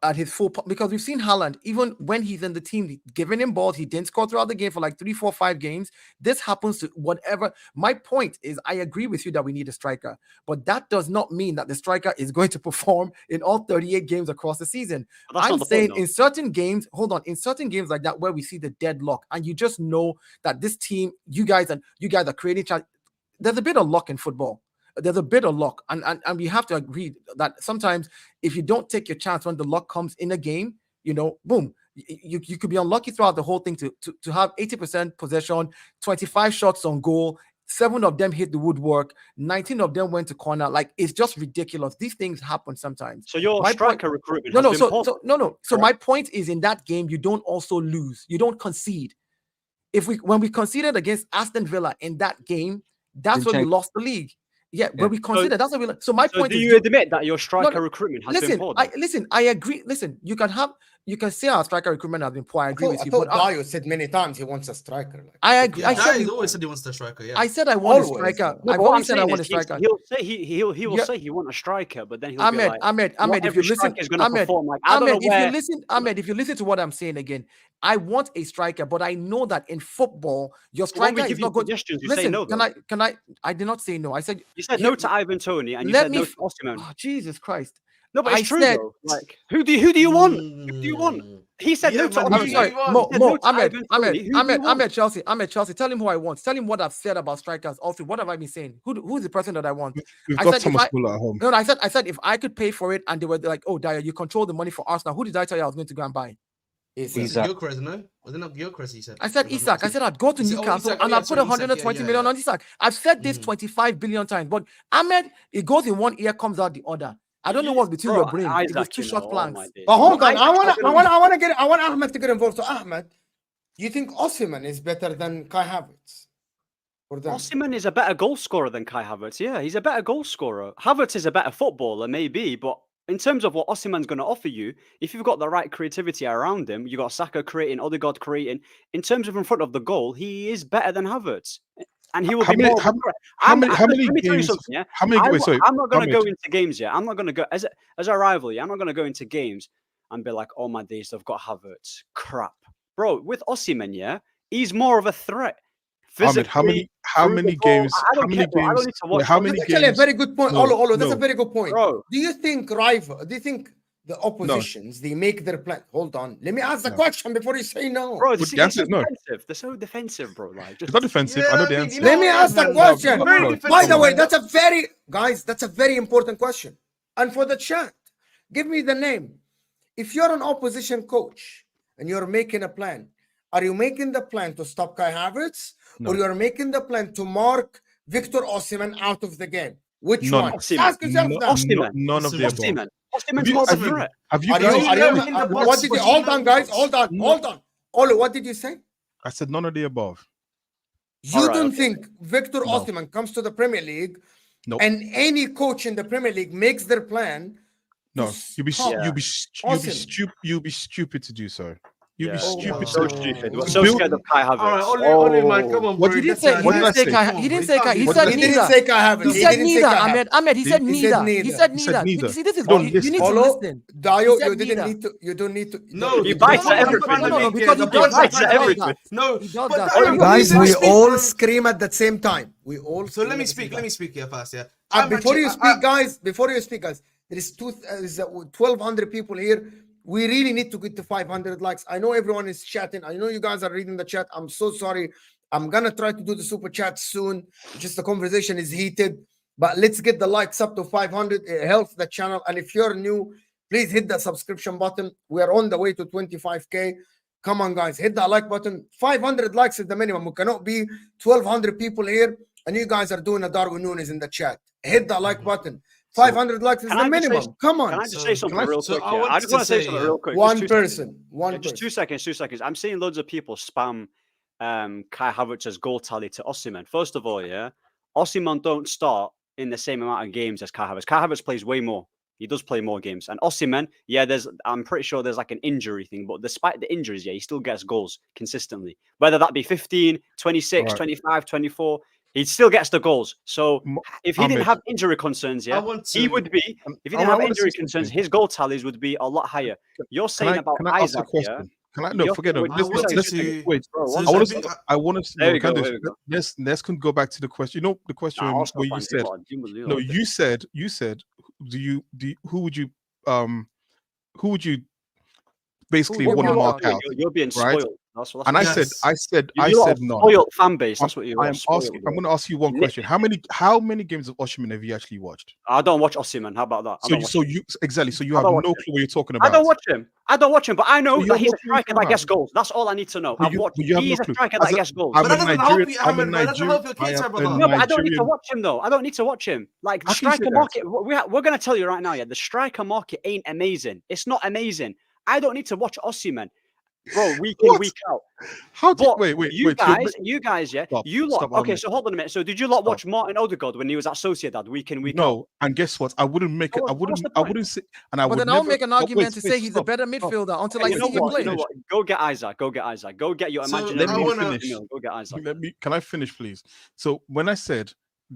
at his full, because we've seen Haaland, even when he's in the team, giving him balls, he didn't score throughout the game for like 3, 4, 5 games. This happens to whatever. My point is, I agree with you that we need a striker, but that does not mean that the striker is going to perform in all 38 games across the season. I'm saying in certain games, in certain games like that where we see the deadlock, and you just know that this team, you guys are creating. There's a bit of luck in football. There's a bit of luck, and we have to agree that sometimes if you don't take your chance when the luck comes in a game, boom, you could be unlucky throughout the whole thing to have 80% possession, 25 shots on goal, 7 of them hit the woodwork, 19 of them went to corner. Like, it's just ridiculous. These things happen sometimes. So your striker recruitment So my point is, in that game, you don't also lose. You don't concede. When we conceded against Aston Villa in that game, that's when we lost the league. Yeah, when we consider that's what we. So my point is, do you admit that your striker recruitment has been poor? I agree. Listen, you can say our striker recruitment has been poor. I agree with you. But Dio said many times he wants a striker. I agree. Yeah, he always said he wants a striker. Yeah, I said I want a striker. I've always said I want a striker. He'll say he will say he wants a striker, but then he'll be like, Ahmed, if you listen, Ahmed, if you listen to what I'm saying again, I want a striker, but I know that in football, your striker is not good. Listen, no, can I? I did not say no. I said you said no to Ivan Toney, and you said no to Osimhen. Oh, Jesus Christ! No, but it's true though. Like, who do you want? Who do you want? He said no to Osimhen. Ahmed, Chelsea. Tell him who I want. Tell him what I've said about strikers. Also, what have I been saying? Who's the person that I want? We've got Thomas Muller at home. No, I said if I could pay for it, and they were like, "Oh, Dyer, you control the money for Arsenal." Who did I tell you I was going to go and buy? Gyökeres, no? Was it not Gyökeres? He said. I said Isak. I said I'd go to Newcastle and I'd put 120 million on Isak. I've said this 25 billion times, but Ahmed, it goes in one ear, comes out the other. I don't know what's between your brain. It was 2 short plans. But hold on, I want Ahmed to get involved. So Ahmed, you think Osimhen is better than Kai Havertz? Osimhen is a better goal scorer than Kai Havertz. Yeah, he's a better goal scorer. Havertz is a better footballer, maybe, but in terms of what Osimhen's going to offer you, if you've got the right creativity around him, you got Saka creating, Odegaard creating. In terms of in front of the goal, he is better than Havertz, and he will be more. How many games? Yeah? I'm not going to go into games. Yeah, I'm not going to go as a rival. Yeah, I'm not going to go into games and be like, "Oh my days, they've got Havertz." Crap, bro. With Osimhen, yeah, he's more of a threat. Ahmed, how many games? How many games? Actually, a very good point. Olo, that's a very good point. Bro. Do you think the oppositions they make their plan? Hold on, let me ask the question before you say no. Bro, the answer is no. They're so defensive, bro. Like, it's not defensive. I know the answer. Let me ask the question. By the way, that's a very important question. And for the chat, give me the name. If you're an opposition coach and you're making a plan, are you making the plan to stop Kai Havertz? No. Or you're making the plan to mark Victor Osimhen out of the game? Which one? Ask yourself that. None of the above. Osimhen's more of a threat. What did you? Hold on, guys. Hold on. Olo, what did you say? I said none of the above. You don't think Victor Osimhen comes to the Premier League, and any coach in the Premier League makes their plan? No, you'd be stupid to do so. You'd be stupid. So stupid. We're so scared of Kai Havertz. All right, Oli, man, come on, bro. He didn't say Kai. He didn't say Kai. He said Havertz. He said neither. Ahmed. He said neither. He said neither. See, this is you need to listen. Dio, you don't need to. No, he bites at everything. No, because he bites at everything. No, guys, we all scream at the same time. We all. So let me speak here first. Yeah. Before you speak, guys. There is 1,200 people here. We really need to get to 500 likes. I know everyone is chatting. I know you guys are reading the chat. I'm so sorry. I'm going to try to do the super chat soon. Just the conversation is heated. But let's get the likes up to 500. It helps the channel. And if you're new, please hit the subscription button. We are on the way to 25K. Come on, guys. Hit that like button. 500 likes is the minimum. We cannot be 1,200 people here. And you guys are doing a Darwin Nunez in the chat. Hit that like button. 500 likes is can the I just say- minimum. Come Can on. I just say something real so quick? I Yeah? want I just to want to say say, something yeah, real quick. One Just 2 person. Just 2 seconds, 2 seconds. I'm seeing loads of people spam Kai Havertz's goal tally to Osimhen. First of all, yeah, Osimhen don't start in the same amount of games as Kai Havertz. Kai Havertz plays way more. He does play more games. And Osimhen, yeah, I'm pretty sure there's like an injury thing, but despite the injuries, yeah, he still gets goals consistently. Whether that be 15, 26, Right. 25, 24, he still gets the goals. So M- if he didn't Ahmed, have injury concerns, I yeah, want he to. would be. If he didn't I have wanna say injury concerns, something. his goal tallies would be a lot higher. You're saying about Can I ask a Isaac, yeah? question? Can I? No, You're forget saying- it. wait, I one want second, to. Wait. bro, So one it's a I want second. big- to. I want to. There No, you go, Candice, there you go. let's go back to the question. You know the question Nah, Arsenal where you fans, said. you No, lot- you said. Who would you basically Who would want to you mark mark out? You're being right? spoiled. That's And what I you're said, You lot are none. spoiled fan base. I'm, That's what you are. I'm spoiled, asking. bro. I'm going to ask you one question. How many games of Osimhen have you actually watched? I don't watch Osimhen. How about that? I don't watch him. So you I have don't no watch clue him. what you're talking I about. don't watch him. I don't watch him, but I know So you that have he's no a clue what striker you're that gets talking goals. That's all I need to know. But I've you- watched. but you have He's no a clue. striker As that a- gets goals. I'm But a that doesn't help Nigerian. you, I'm a Ahmed, bro. That doesn't help your Nigerian. case, I am brother. a No, but I don't need to Nigerian. watch him though. I don't need to watch him. Like the How can you say striker that? market, we're going to tell you right now. Yeah, the striker market ain't amazing. It's not amazing. I don't need to watch Osimhen, bro, week in, What? week out. How do But wait? you So guys, yeah, stop. you lot. Stop, Okay, Ahmed. so hold on a minute. So did you lot Stop. watch Martin Odegaard when he was at Sociedad week in, week out? No, and guess what? I wouldn't make it. So what's the I point? wouldn't say. And I But would then I'll never. make an oh, argument wait, to say wait, he's a stop, better stop. midfielder until Okay, I see him play. You know what? Go get Isaac. Go get Isaac. Go get your So, imaginary. Let me I wanna- finish. Go get Isaac. Can I finish, please? So when I said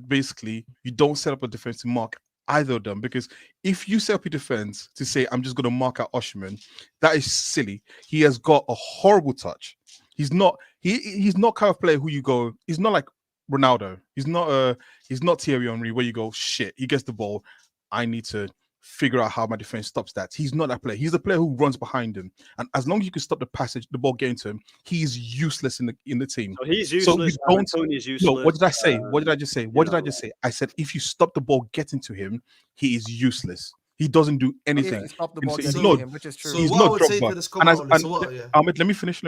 basically you don't set up a defense to mark either of them, because if you set up your defense to say I'm just going to mark out Osimhen, that is silly. He has got a horrible touch. He's not kind of player who you go. He's not like Ronaldo. He's not Thierry Henry where you go shit. He gets the ball. I need to figure out how my defense stops that. He's not that player. He's the player who runs behind him, and as long as you can stop the ball getting to him, he is useless in the team. So he's So useless. you don't. Tony is useless. No, what did I say? What did I just say? What did know, I just say? I said if you stop the ball getting to him, he is useless. He doesn't do If anything. you stop the He's- ball he's getting not- to him, which is true. So He's what not I would say Drogba. to this And as- comment, so what? Yeah. Ahmed, let me finish.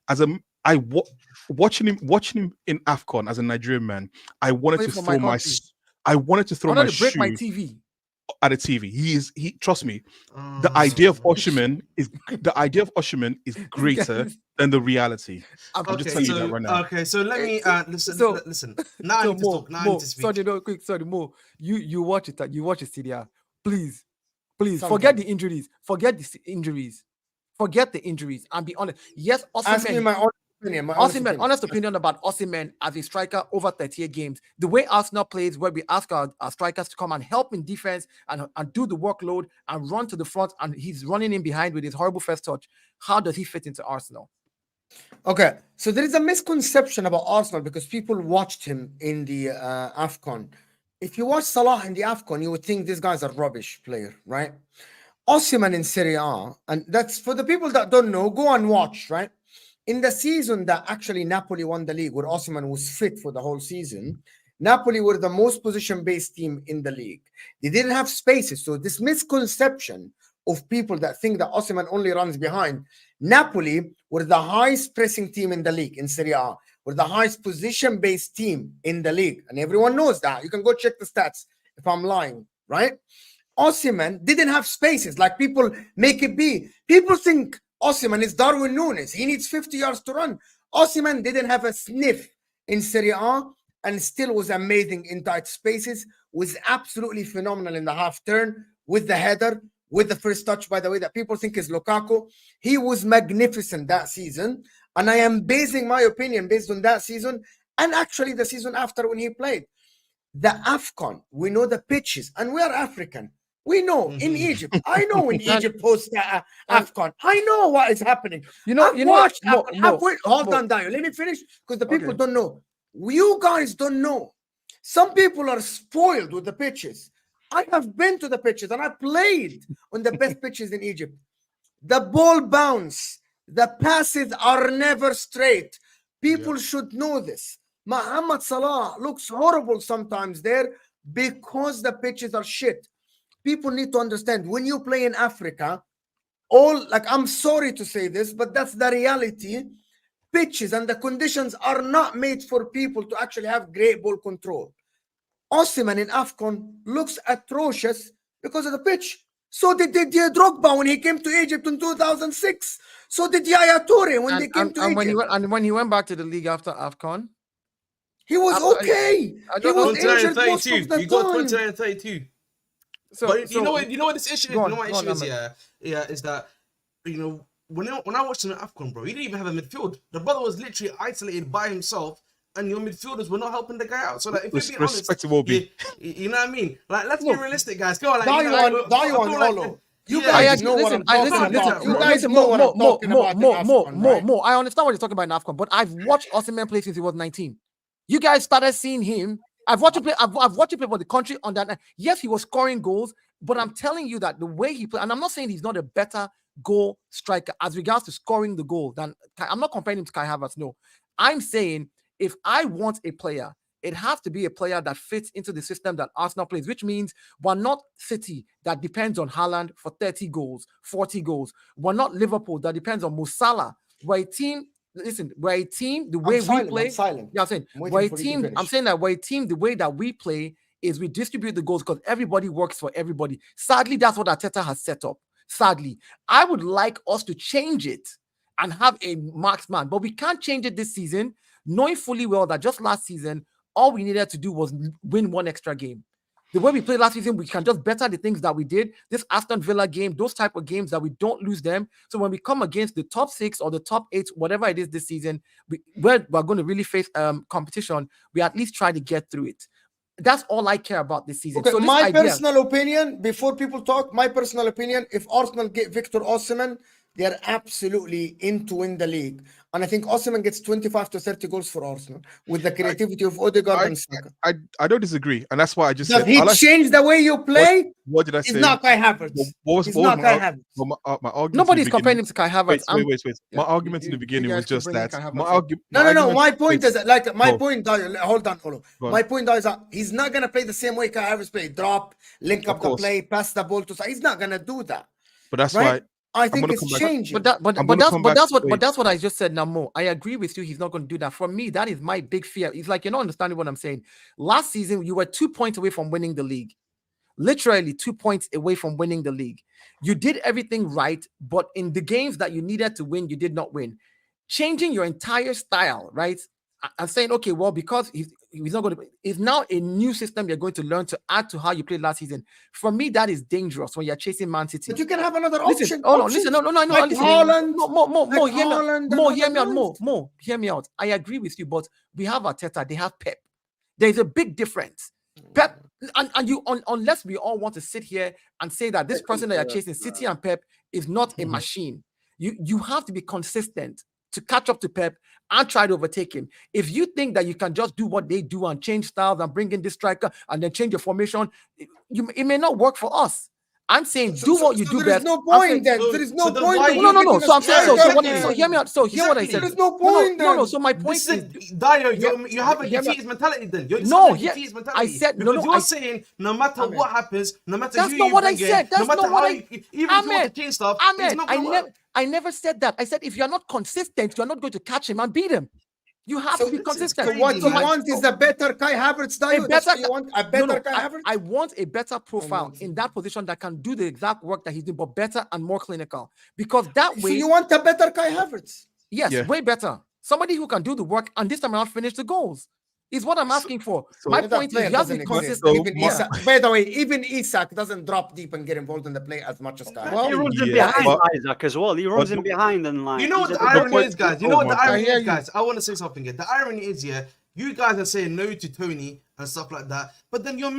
As watching him in AFCON as a Nigerian man, I wanted Play to for throw my my country. I wanted to throw I my wanted to break my shoe TV. at the TV. He trust me. The idea of Osimhen is greater than the reality. I'm just telling you that right now. Okay, so let me listen. So- Listen. Now I So need to Mo, talk. Now I need Mo, to speak. sorry, no, quick, sorry, Mo. You watch it. You watch it, CDR. Please, forget Sometimes. the injuries. Forget the injuries. Forget the injuries. And be honest. Yes, Ask me Osimhen. my honest opinion. My honest Osimhen, opinion. honest opinion about Osimhen as a striker over 38 games. The way Arsenal plays, where we ask our strikers to come and help in defense and do the workload and run to the front, and he's running in behind with his horrible first touch. How does he fit into Arsenal? Okay, so there is a misconception about Arsenal because people watched him in the AFCON. If you watch Salah in the AFCON, you would think this guy's a rubbish player, right? Osimhen in Serie A, and that's for the people that don't know, go and watch, right? In the season that actually Napoli won the league, where Osimhen was fit for the whole season, Napoli were the most position-based team in the league. They didn't have spaces, so this misconception of people that think that Osimhen only runs behind, Napoli were the highest pressing team in the league in Serie A, were the highest position-based team in the league, and everyone knows that. You can go check the stats if I'm lying, right? Osimhen didn't have spaces like people make it be. People think Osimhen is Darwin Nunez. He needs 50 yards to run. Osimhen didn't have a sniff in Serie A and still was amazing in tight spaces, was absolutely phenomenal in the half turn with the header, with the first touch, by the way, that people think is Lukaku. He was magnificent that season. And I am basing my opinion based on that season and actually the season after when he played. The AFCON, we know the pitches, and we are African. We know in Egypt. I know in Egypt post AFCON. I know what is happening. I've watched AFCON. Hold on, Dio. Let me finish because the people don't know. You guys don't know. Some people are spoiled with the pitches. I have been to the pitches and I played on the best pitches in Egypt. The ball bounce. The passes are never straight. People should know this. Mohamed Salah looks horrible sometimes there because the pitches are shit. People need to understand when you play in Africa, I'm sorry to say this, but that's the reality. Pitches and the conditions are not made for people to actually have great ball control. Osimhen in AFCON looks atrocious because of the pitch. So did Didier Drogba when he came to Egypt in 2006. So did Yaya Toure when they came to Egypt. When he went back to the league after AFCON, He was okay. I He don't know. was 29 and injured most 32. of the You got time. 29 and 32. So, But so you know what this issue is? go You on, know what go on, issue is? Ahmed. Yeah, is that when I watched him at AFCON, bro, he didn't even have a midfield. The brother was literally isolated by himself, and your midfielders were not helping the guy out. So like, if you're being honest, Respectable, B. you know what I mean? Like, let's be Look, realistic, guys. Go on, like, you know, Darwin, I feel like- Olo. You Yeah. guys know what I'm talking about. You guys know what I'm talking about in AFCON, right? More. I understand what you're talking about in AFCON, but I've watched Osimhen play since he was 19. You guys started seeing him. I've watched him play. I've watched him play for the country on that. Yes, he was scoring goals, but I'm telling you that the way he played, and I'm not saying he's not a better goal striker as regards to scoring the goal than I'm not comparing him to Kai Havertz. No, I'm saying if I want a player, it has to be a player that fits into the system that Arsenal plays, which means we're not City that depends on Haaland for 30 goals, 40 goals. We're not Liverpool that depends on Mo Salah. We're a team. Listen, we're a team. The way we play. I'm silent. Yeah, I'm saying I'm waiting we're a for you to team. I'm finish. saying that we're a team. The way that we play is we distribute the goals because everybody works for everybody. Sadly, that's what Arteta has set up. Sadly, I would like us to change it and have a marksman, but we can't change it this season, knowing fully well that just last season, all we needed to do was win one extra game. The way we played last season, we can just better the things that we did. This Aston Villa game, those type of games that we don't lose them. So when we come against the top 6 or the top 8, whatever it is this season, we're going to really face competition. We at least try to get through it. That's all I care about this season. Okay, So this my idea, personal opinion, before people talk, my personal opinion, if Arsenal get Victor Osimhen, they're absolutely in to win the league. And I think Osimhen gets 25 to 30 goals for Arsenal with the creativity of Odegaard and Saka. I don't disagree, and that's why I just Does said. he I like- change the way you play? What did I He's say? not Kai Havertz. He's not Kai Havertz. My argument. nobody's in the comparing beginning- him to Kai Havertz. Wait. Yeah, My argument in you the beginning guys was keep just bringing that. Kai Havertz My up. argument. No. My point is like my Go. point. Hold on, Olo. Go on. My point is that he's not gonna play the same way Kai Havertz play. Drop, link Of up the course. play, pass the ball to. He's not gonna do that. But that's Right? why. I think gonna it's come back- changing. But I'm gonna come back to wait. that's what I just said now, Mo. I agree with you. He's not going to do that. For me, that is my big fear. It's like you're not understanding what I'm saying. Last season, you were 2 points away from winning the league. Literally 2 points away from winning the league. You did everything right, but in the games that you needed to win, you did not win. Changing your entire style, right? And saying, okay, well, because he's not going to. It's now a new system you're going to learn to add to how you played last season. For me, that is dangerous when you're chasing Man City. But you can have another Listen, option. hold on, listen, no, I know. Like Listen, Haaland, Mo, like hear me out. Haaland Mo, and hear me out. other Mo, hear me out. I agree with you, but we have Arteta, they have Pep. There's a big difference. Pep, and you, unless we all want to sit here and say that this person that you're chasing, City and Pep, is not a machine. You have to be consistent to catch up to Pep and try to overtake him. If you think that you can just do what they do and change styles and bring in this striker and then change your formation, it may not work for us. I'm saying do what you do there best. is no I'm point saying- then. so- There is so no then point. why in you No. giving So I'm us saying so. Exactly. So hear me out. So hear what I said. There is no point No. then. So my point This is. is Dio. You have a hear me- defeatist mentality. Then you're No, a yeah, defeatist mentality. I said- no, because no, you're I- saying no matter Ahmed. what happens, no matter That's who not you what I bring said. in, That's no matter not what how, I- even if you want to Ahmed, change stuff, it's Ahmed, not going to work. I never said that. I said if you're not consistent, you're not going to catch him and beat him. You have So to be this is consistent. So what crazy, you man. want is a better Kai Havertz, Dio? That's what you want? A better Kai Havertz? I want a better profile nonsense. in that position that can do the exact work that he's doing, but better and more clinical. Because that So way, you want a better Kai Havertz? yes, Yeah. way better. Somebody who can do the work and this time around finish the goals is what I'm asking for. so My That point is player you have to doesn't be exist. consistent. Even my- Isak, by the way, even Isak doesn't drop deep and get involved in the play as much as Kai. He runs in Yeah, behind but- Isaac as well. He runs in behind and like. You know what he's the a- irony point- is, guys? You oh know what my the God. irony I hear is, guys? I want to say something here. The irony is, yeah, you guys are saying no to Toney and stuff like that, but then you're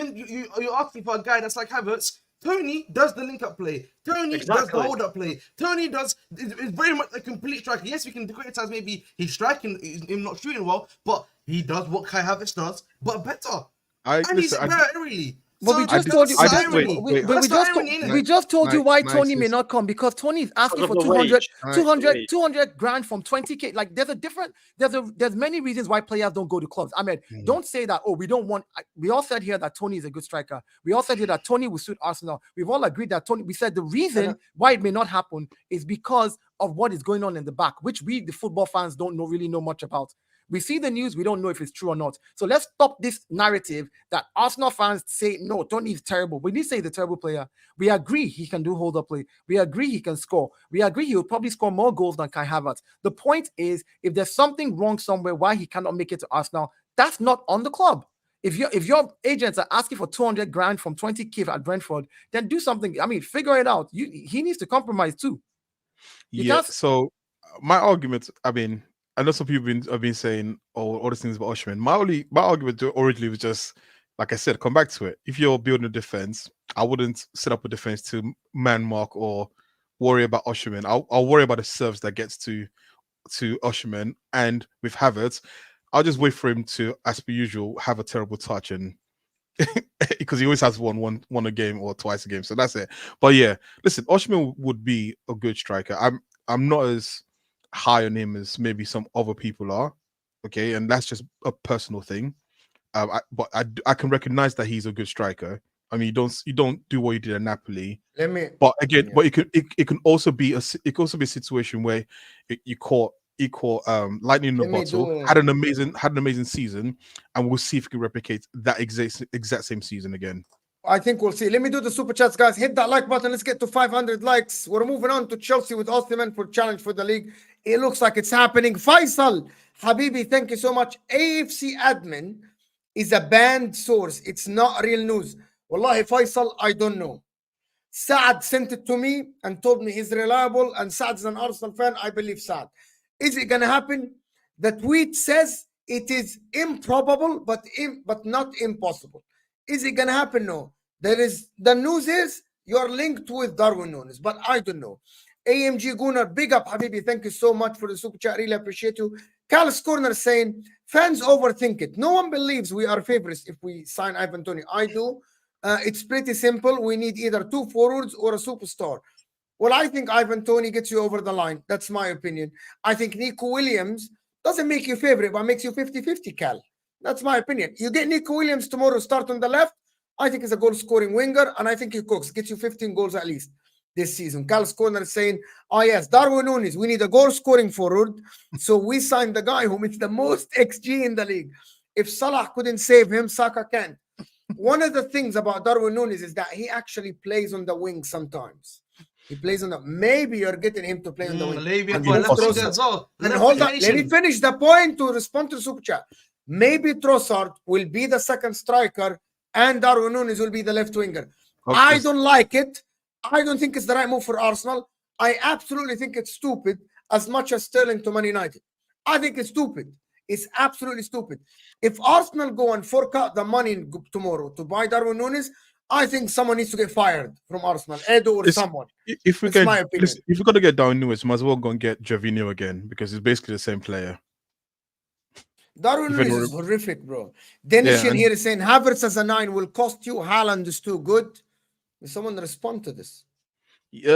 asking for a guy that's like Havertz. Toney does the link-up play. Toney does the Exactly. hold-up play. Toney does is very much a complete striker. Yes, we can criticize maybe he's striking, him not shooting well, but he does what Kai Havertz does, but better. And he's better, really. But we So just that's told you. the We just, irony. wait, we That's the just, irony, innit? we just told you why Nice, Tony may yes. not come because Tony is asking for Because of the 200, wage. 200, Wage. 200 grand from 20K. Like there's many reasons why players don't go to clubs. I mean, don't say that. Oh, we don't want. We all said here that Tony is a good striker. We all said here that Tony will suit Arsenal. We've all agreed that Tony. We said the reason why it may not happen is because of what is going on in the back, which we, the football fans, don't really know much about. We see the news, we don't know if it's true or not. So let's stop this narrative that Arsenal fans say, no, Toney is terrible. We didn't say he's a terrible player. We agree he can do hold-up play. We agree he can score. We agree he will probably score more goals than Kai Havertz. The point is, if there's something wrong somewhere why he cannot make it to Arsenal, that's not on the club. If your agents are asking for 200 grand from 20k at Brentford, then do something. I mean, figure it out. He needs to compromise too. Yeah. So my argument, I mean, I know some people have been saying all these things about Osimhen. My argument originally was just, like I said, come back to it. If you're building a defense, I wouldn't set up a defense to man mark or worry about Osimhen. I'll worry about the serves that gets to Osimhen, and with Havertz, I'll just wait for him to, as per usual, have a terrible touch, and because he always has one a game or twice a game, so that's it. But yeah, listen, Osimhen would be a good striker. I'm not as high on him as maybe some other people are, okay, and that's just a personal thing. But I can recognize that he's a good striker. I mean, you don't do what you did at Napoli. But again, but it can also be a situation where you caught equal lightning in the bottle, had an amazing season, and we'll see if we can replicate that exact same season again. I think we'll see. Let me do the super chats, guys. Hit that like button. Let's get to 500 likes. We're moving on to Chelsea with Osimhen for challenge for the league. It looks like it's happening. Faisal Habibi, thank you so much. AFC admin is a banned source. It's not real news. Wallahi, Faisal, I don't know. Saad sent it to me and told me he's reliable, and Saad's an Arsenal fan. I believe Saad. Is it going to happen? The tweet says it is improbable, but not impossible. Is it going to happen? No. The news is you're linked with Darwin Nunez, but I don't know. AMG Gunnar, big up, Habibi. Thank you so much for the super chat. Really appreciate you. Cal's Corner saying, fans overthink it. No one believes we are favorites if we sign Ivan Toney. I do. It's pretty simple. We need either 2 forwards or a superstar. Well, I think Ivan Toney gets you over the line. That's my opinion. I think Nico Williams doesn't make you favorite, but makes you 50-50, Cal. That's my opinion. You get Nico Williams tomorrow, start on the left. I think he's a goal-scoring winger, and I think he cooks. Gets you 15 goals at least this season. Cal's Corner is saying, oh, yes, Darwin Nunez, we need a goal-scoring forward. So we signed the guy who makes the most XG in the league. If Salah couldn't save him, Saka can. One of the things about Darwin Nunez is that he actually plays on the wing sometimes. He plays on the. Maybe you're getting him to play on the wing. And hold on, let me finish the point to respond to the super chat. Maybe Trossard will be the second striker, and Darwin Nunez will be the left winger. Okay. I don't like it. I don't think it's the right move for Arsenal. I absolutely think it's stupid, as much as Sterling to Man United. I think it's stupid. It's absolutely stupid. If Arsenal go and fork out the money tomorrow to buy Darwin Nunez, I think someone needs to get fired from Arsenal, Edo or someone. If we're going to get Darwin Nunez, might as well go and get Gervinho again, because it's basically the same player. Darwin Nunez is horrific, bro. Dennis here is saying Havertz as a 9 will cost you. Haaland is too good. Will someone respond to this? What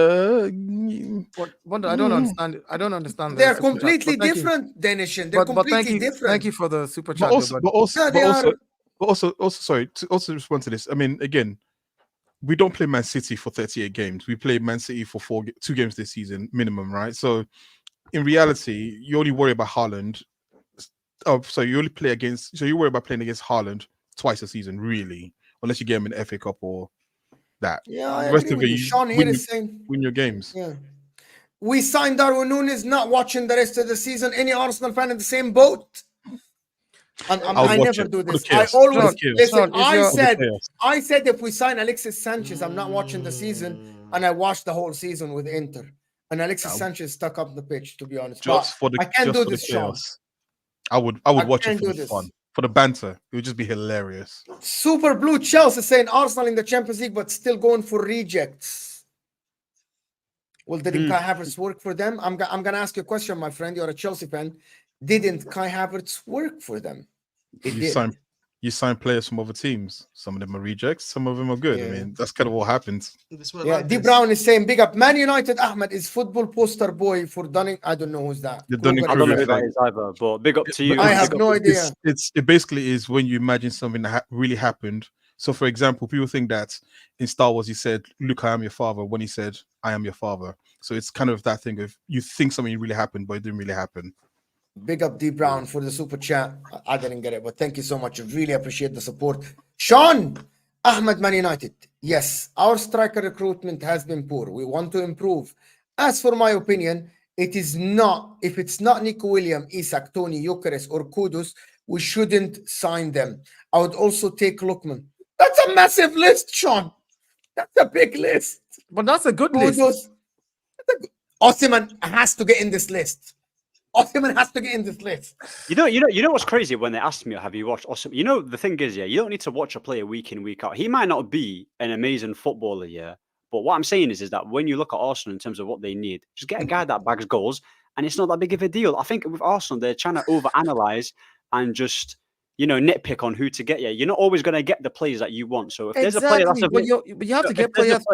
I don't understand. I don't understand. They're completely different, Dennis. They're completely different. Thank you for the super chat. But also, sorry, to also respond to this. I mean, again, we don't play Man City for 38 games. We play Man City for 2 games this season minimum, right? So, in reality, you only worry about Haaland. Oh, so you only play against. So you worry about playing against Haaland twice a season, really, unless you get him in the FA Cup or that. Yeah, the rest of it, Sean here is saying win your games. Yeah, we signed Darwin Nunez, not watching the rest of the season. Any Arsenal fan in the same boat? I never do this. I always listen. I said if we sign Alexis Sanchez, I'm not watching the season, and I watched the whole season with Inter. And Alexis Sanchez stuck up the pitch, to be honest. I can't do this, Sean. I would watch it for the fun, for the banter. It would just be hilarious. Super Blue Chelsea saying Arsenal in the Champions League, but still going for rejects. Well, didn't Kai Havertz work for them? I'm gonna ask you a question, my friend. You're a Chelsea fan. Didn't Kai Havertz work for them? You sign players from other teams. Some of them are rejects. Some of them are good. Yeah. I mean, that's kind of what happens. Yeah, D Brown is saying, big up. Man United Ahmed is football poster boy for Dunning. I don't know who's that. I don't know who that is either, but big up to you. I have no idea. It basically is when you imagine something that really happened. So, for example, people think that in Star Wars, he said, "Luke, I am your father," when he said, "I am your father." So it's kind of that thing of you think something really happened, but it didn't really happen. Big up D Brown for the super chat. I didn't get it, but thank you so much. Really appreciate the support. Sean Ahmed, Man United. Yes, our striker recruitment has been poor. We want to improve. As for my opinion, it is not. If it's not Nico William, Isak, Toney, Ugarte, or Kudus, we shouldn't sign them. I would also take Lookman. That's a massive list, Sean. That's a big list. But that's a good list. Kudus. Osimhen has to get in this list. Osimhen has to get in this list. You know what's crazy when they asked me, have you watched Osimhen? You know, the thing is, yeah, you don't need to watch a player week in, week out. He might not be an amazing footballer, yeah. But what I'm saying is that when you look at Arsenal in terms of what they need, just get a guy that bags goals, and it's not that big of a deal. I think with Arsenal, they're trying to overanalyze and just, you know, nitpick on who to get. Yeah, you're not always going to get the players that you want. So if there's a player that's but you have to get players.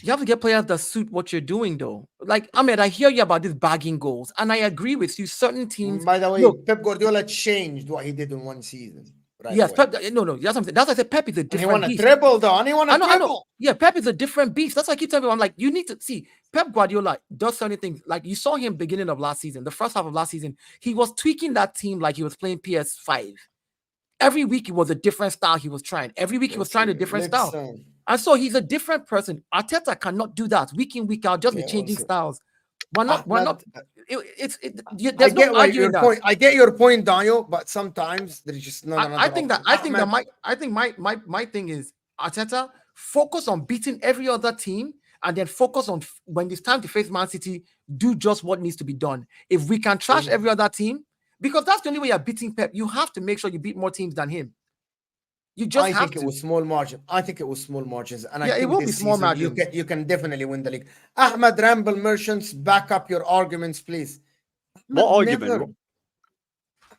You have to get players that suit what you're doing, though. Like, Ahmed, I hear you about this bagging goals, and I agree with you. Certain teams. By the way, Pep Guardiola changed what he did in one season. Right yes, away. Pep. No. That's something. That's why I said Pep is a different. He won a beast. treble, though. And he won a treble. I know. Yeah, Pep is a different beast. That's why I keep telling you. I'm like, you need to see Pep Guardiola does certain things. Like you saw him beginning of last season, the first half of last season, he was tweaking that team like he was playing PS5. Every week it was a different style he was trying. Every week he was trying a different style. And so he's a different person. Arteta cannot do that week in, week out, just be changing styles. We're not. There's no arguing that. I get your point, Daniel, but sometimes there's just not. I think my thing is Arteta focus on beating every other team, and then focus on when it's time to face Man City, do just what needs to be done. If we can trash every other team, because that's the only way you're beating Pep, you have to make sure you beat more teams than him. You just I think it was small margin. I think it was small margins, and I think it will be small margins. You can definitely win the league. Ahmed Ramble Merchants, back up your arguments, please. What argument?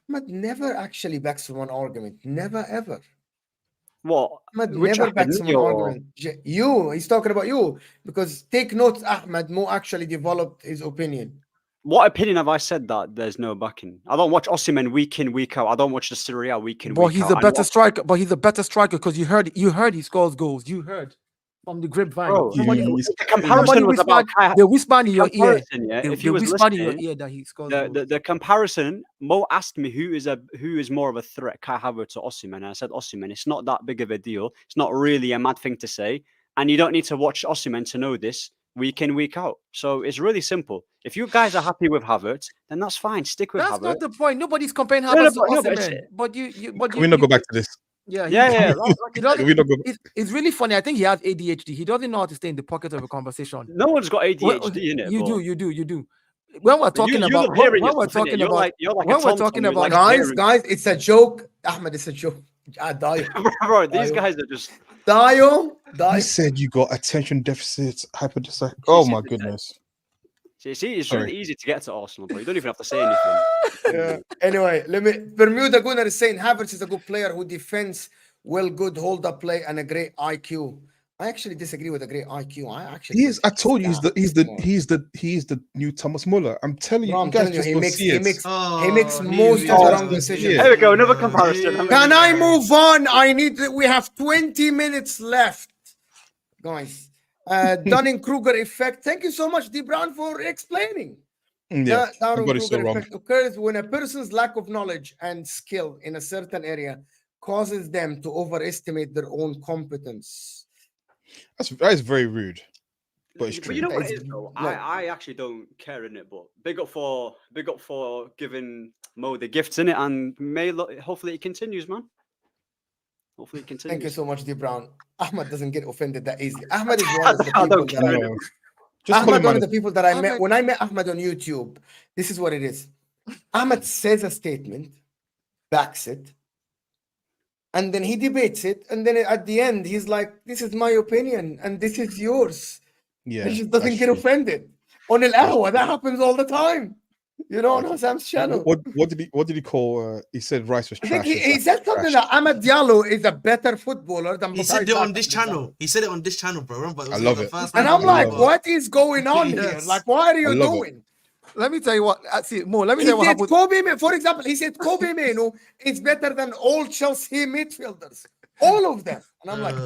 Ahmed never actually backs for one argument. Never ever. What? Ahmed never backs for one argument. He's talking about you because take notes. Ahmed Mo actually developed his opinion. What opinion have I said that there's no backing? I don't watch Osimhen week in, week out. I don't watch the Serie A week in, week out. But he's a better striker. But he's a better striker because you heard he scores goals. You heard from the grapevine. Bro, the comparison was about they whispered in your ear. Yeah, if you whispered in your ear that he scores goals. The comparison, Mo asked me who is more of a threat, Kai Havertz or Osimhen. And I said Osimhen. It's not that big of a deal. It's not really a mad thing to say. And you don't need to watch Osimhen to know this. Week in, week out. So it's really simple. If you guys are happy with Havertz, then that's fine. Stick with Havertz. That's not the point. Nobody's comparing Havertz to Osimhen. But can we not go back to this? Yeah. It's really funny. I think he has ADHD. He doesn't know how to stay in the pocket of a conversation. No one's got ADHD in it. You do. When we're talking about guys, it's a joke. Ahmed, it's a joke. Bro, these guys are just Dio. You said you got attention deficit hyperdislexia. Oh my goodness. See, it's really easy to get to Arsenal, bro. You don't even have to say anything. Anyway, Bermuda Gunnar is saying Havertz is a good player who defends well, good hold-up play, and a great IQ. I actually disagree with a great IQ. I told you he's the new Thomas Muller. I'm telling you, bro, he makes most of the wrong decisions. There we go, another comparison. Can I move on? We have 20 minutes left, guys. Dunning-Kruger effect. Thank you so much, D. Brown, for explaining. Yeah, the Dunning-Kruger effect occurs when a person's lack of knowledge and skill in a certain area causes them to overestimate their own competence. That is very rude, but it's true. But you know what it is, though? I actually don't care in it, but big up for giving Mo the gifts in it, and hopefully it continues, man. Hopefully it continues. Thank you so much, D. Brown. Ahmed doesn't get offended that easily. Ahmed is one of the people that I met. When I met Ahmed on YouTube, this is what it is. Ahmed says a statement, backs it, and then he debates it, and then at the end he's like, "This is my opinion, and this is yours." Yeah, he just doesn't get offended. On El Ahwa, that happens all the time. You know, on Husam's channel. What did he call? He said Rice was trash. He said something that Amad Diallo is a better footballer than. He said it on this channel. He said it on this channel, bro. Remember, I love it. And I'm like, what is going on here? Like, what are you doing? Let me tell you what. See, Mo. Let me tell you what happened. Kobe, for example, he said Kobe Meno is better than all Chelsea midfielders, all of them. And I'm like,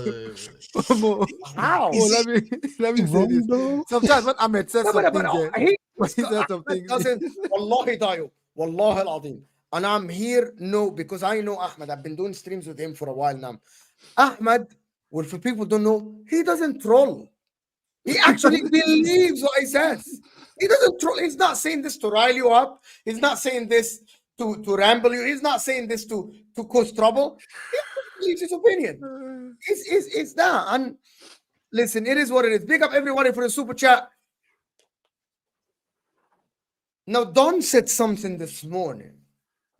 how? Let me say this. Sometimes when Ahmed says something, he said something. Wallahi Dayo, Wallah al-Azim. And I'm here, no, because I know Ahmed. I've been doing streams with him for a while now. Ahmed, well, for people who don't know, he doesn't troll. He actually believes what he says. He doesn't troll. He's not saying this to rile you up. He's not saying this to ramble you. He's not saying this to cause trouble. He believes his opinion. It's that. And listen, it is what it is. Big up everybody for the super chat. Now, Don said something this morning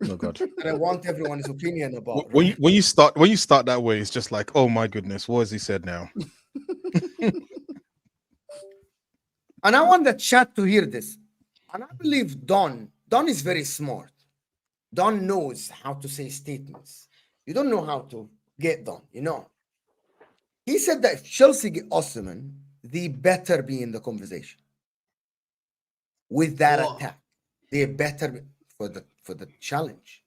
Oh God. that I want everyone's opinion about. When you start that way, it's just like, oh my goodness, what has he said now? And I want the chat to hear this. And I believe Don is very smart. Don knows how to say statements. You don't know how to get Don, you know. He said that if Chelsea get Osimhen, they better be in the conversation. With that attack, they better be for the challenge.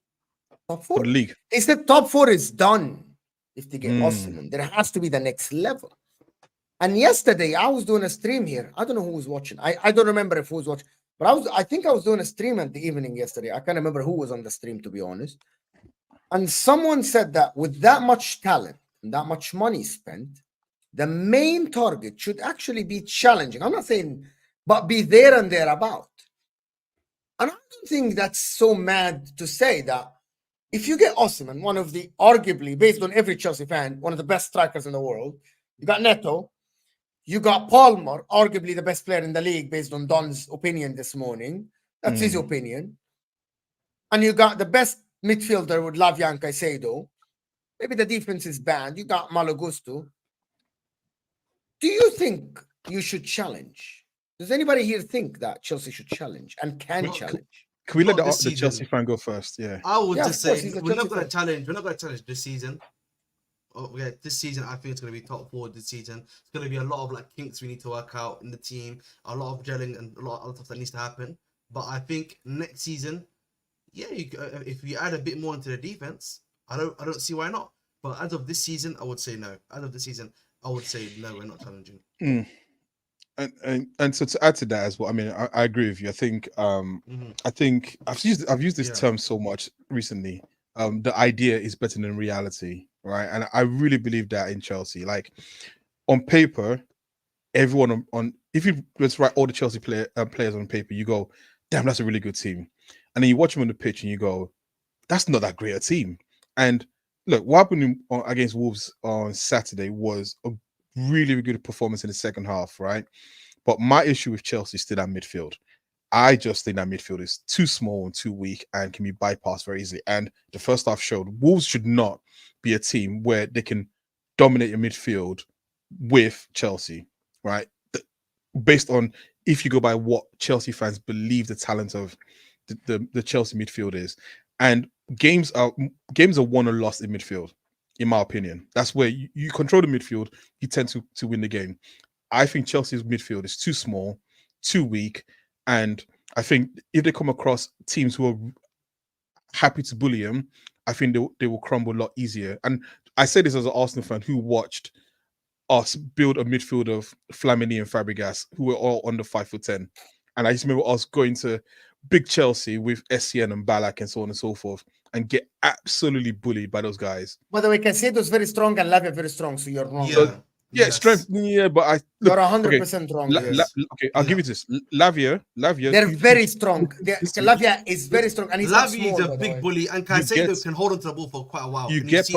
Top four. For the league. He said top four is done if they get Osimhen. There has to be the next level. And yesterday I was doing a stream here. I don't know who was watching. I don't remember if who was watching, but I think I was doing a stream at the evening yesterday. I can't remember who was on the stream, to be honest. And someone said that with that much talent and that much money spent, the main target should actually be challenging. I'm not saying, but be there and thereabout. And I don't think that's so mad to say that if you get Osimhen, one of the arguably, based on every Chelsea fan, one of the best strikers in the world, you got Neto, you got Palmer, arguably the best player in the league, based on Don's opinion this morning. That's his opinion. And you got the best midfielder with Lavia and Caicedo. Maybe the defense is bad. You got Malo Gusto. Do you think you should challenge? Does anybody here think that Chelsea should challenge and can challenge? Can we let Not the this season. Chelsea fan go first? Yeah. I would Yeah, just of course, say he's a we're not Chelsea going to fan. challenge. We're not going to challenge this season. Oh, yeah, this season I think it's going to be top four this season. It's going to be a lot of like kinks we need to work out in the team, a lot of gelling and a lot of other stuff that needs to happen. But I think next season, yeah, if we add a bit more into the defense, I don't see why not. But as of this season, I would say no. As of this season, I would say no. We're not challenging. And so to add to that as well, I mean, I agree with you. I think I've used this term so much recently. The idea is better than reality, right? And I really believe that in Chelsea. Like on paper, everyone on if you let's write all the Chelsea players on paper, you go, damn, that's a really good team. And then you watch them on the pitch and you go, that's not that great a team. And look, what happened against Wolves on Saturday was a really good performance in the second half, right? But my issue with Chelsea is still that midfield. I just think that midfield is too small and too weak and can be bypassed very easily. And the first half showed Wolves should not be a team where they can dominate your midfield with Chelsea, right? Based on if you go by what Chelsea fans believe the talent of the Chelsea midfield is. And games are won or lost in midfield, in my opinion. That's where you control the midfield, you tend to win the game. I think Chelsea's midfield is too small, too weak, and I think if they come across teams who are happy to bully them, I think they will crumble a lot easier. And I say this as an Arsenal fan who watched us build a midfield of Flamini and Fabregas, who were all under 5'10", and I just remember us going to big Chelsea with SCN and Ballack and so on and so forth, and get absolutely bullied by those guys. By the way, Caicedo's very strong and Lavia very strong, so you're wrong. Yeah. Strength. Yeah, but You're 100% wrong. Okay, I'll give you this. Lavia. They're very strong. Lavia is very strong, and he's not Lavia small, is a big bully, and Caicedo can hold onto the ball for quite a while. You get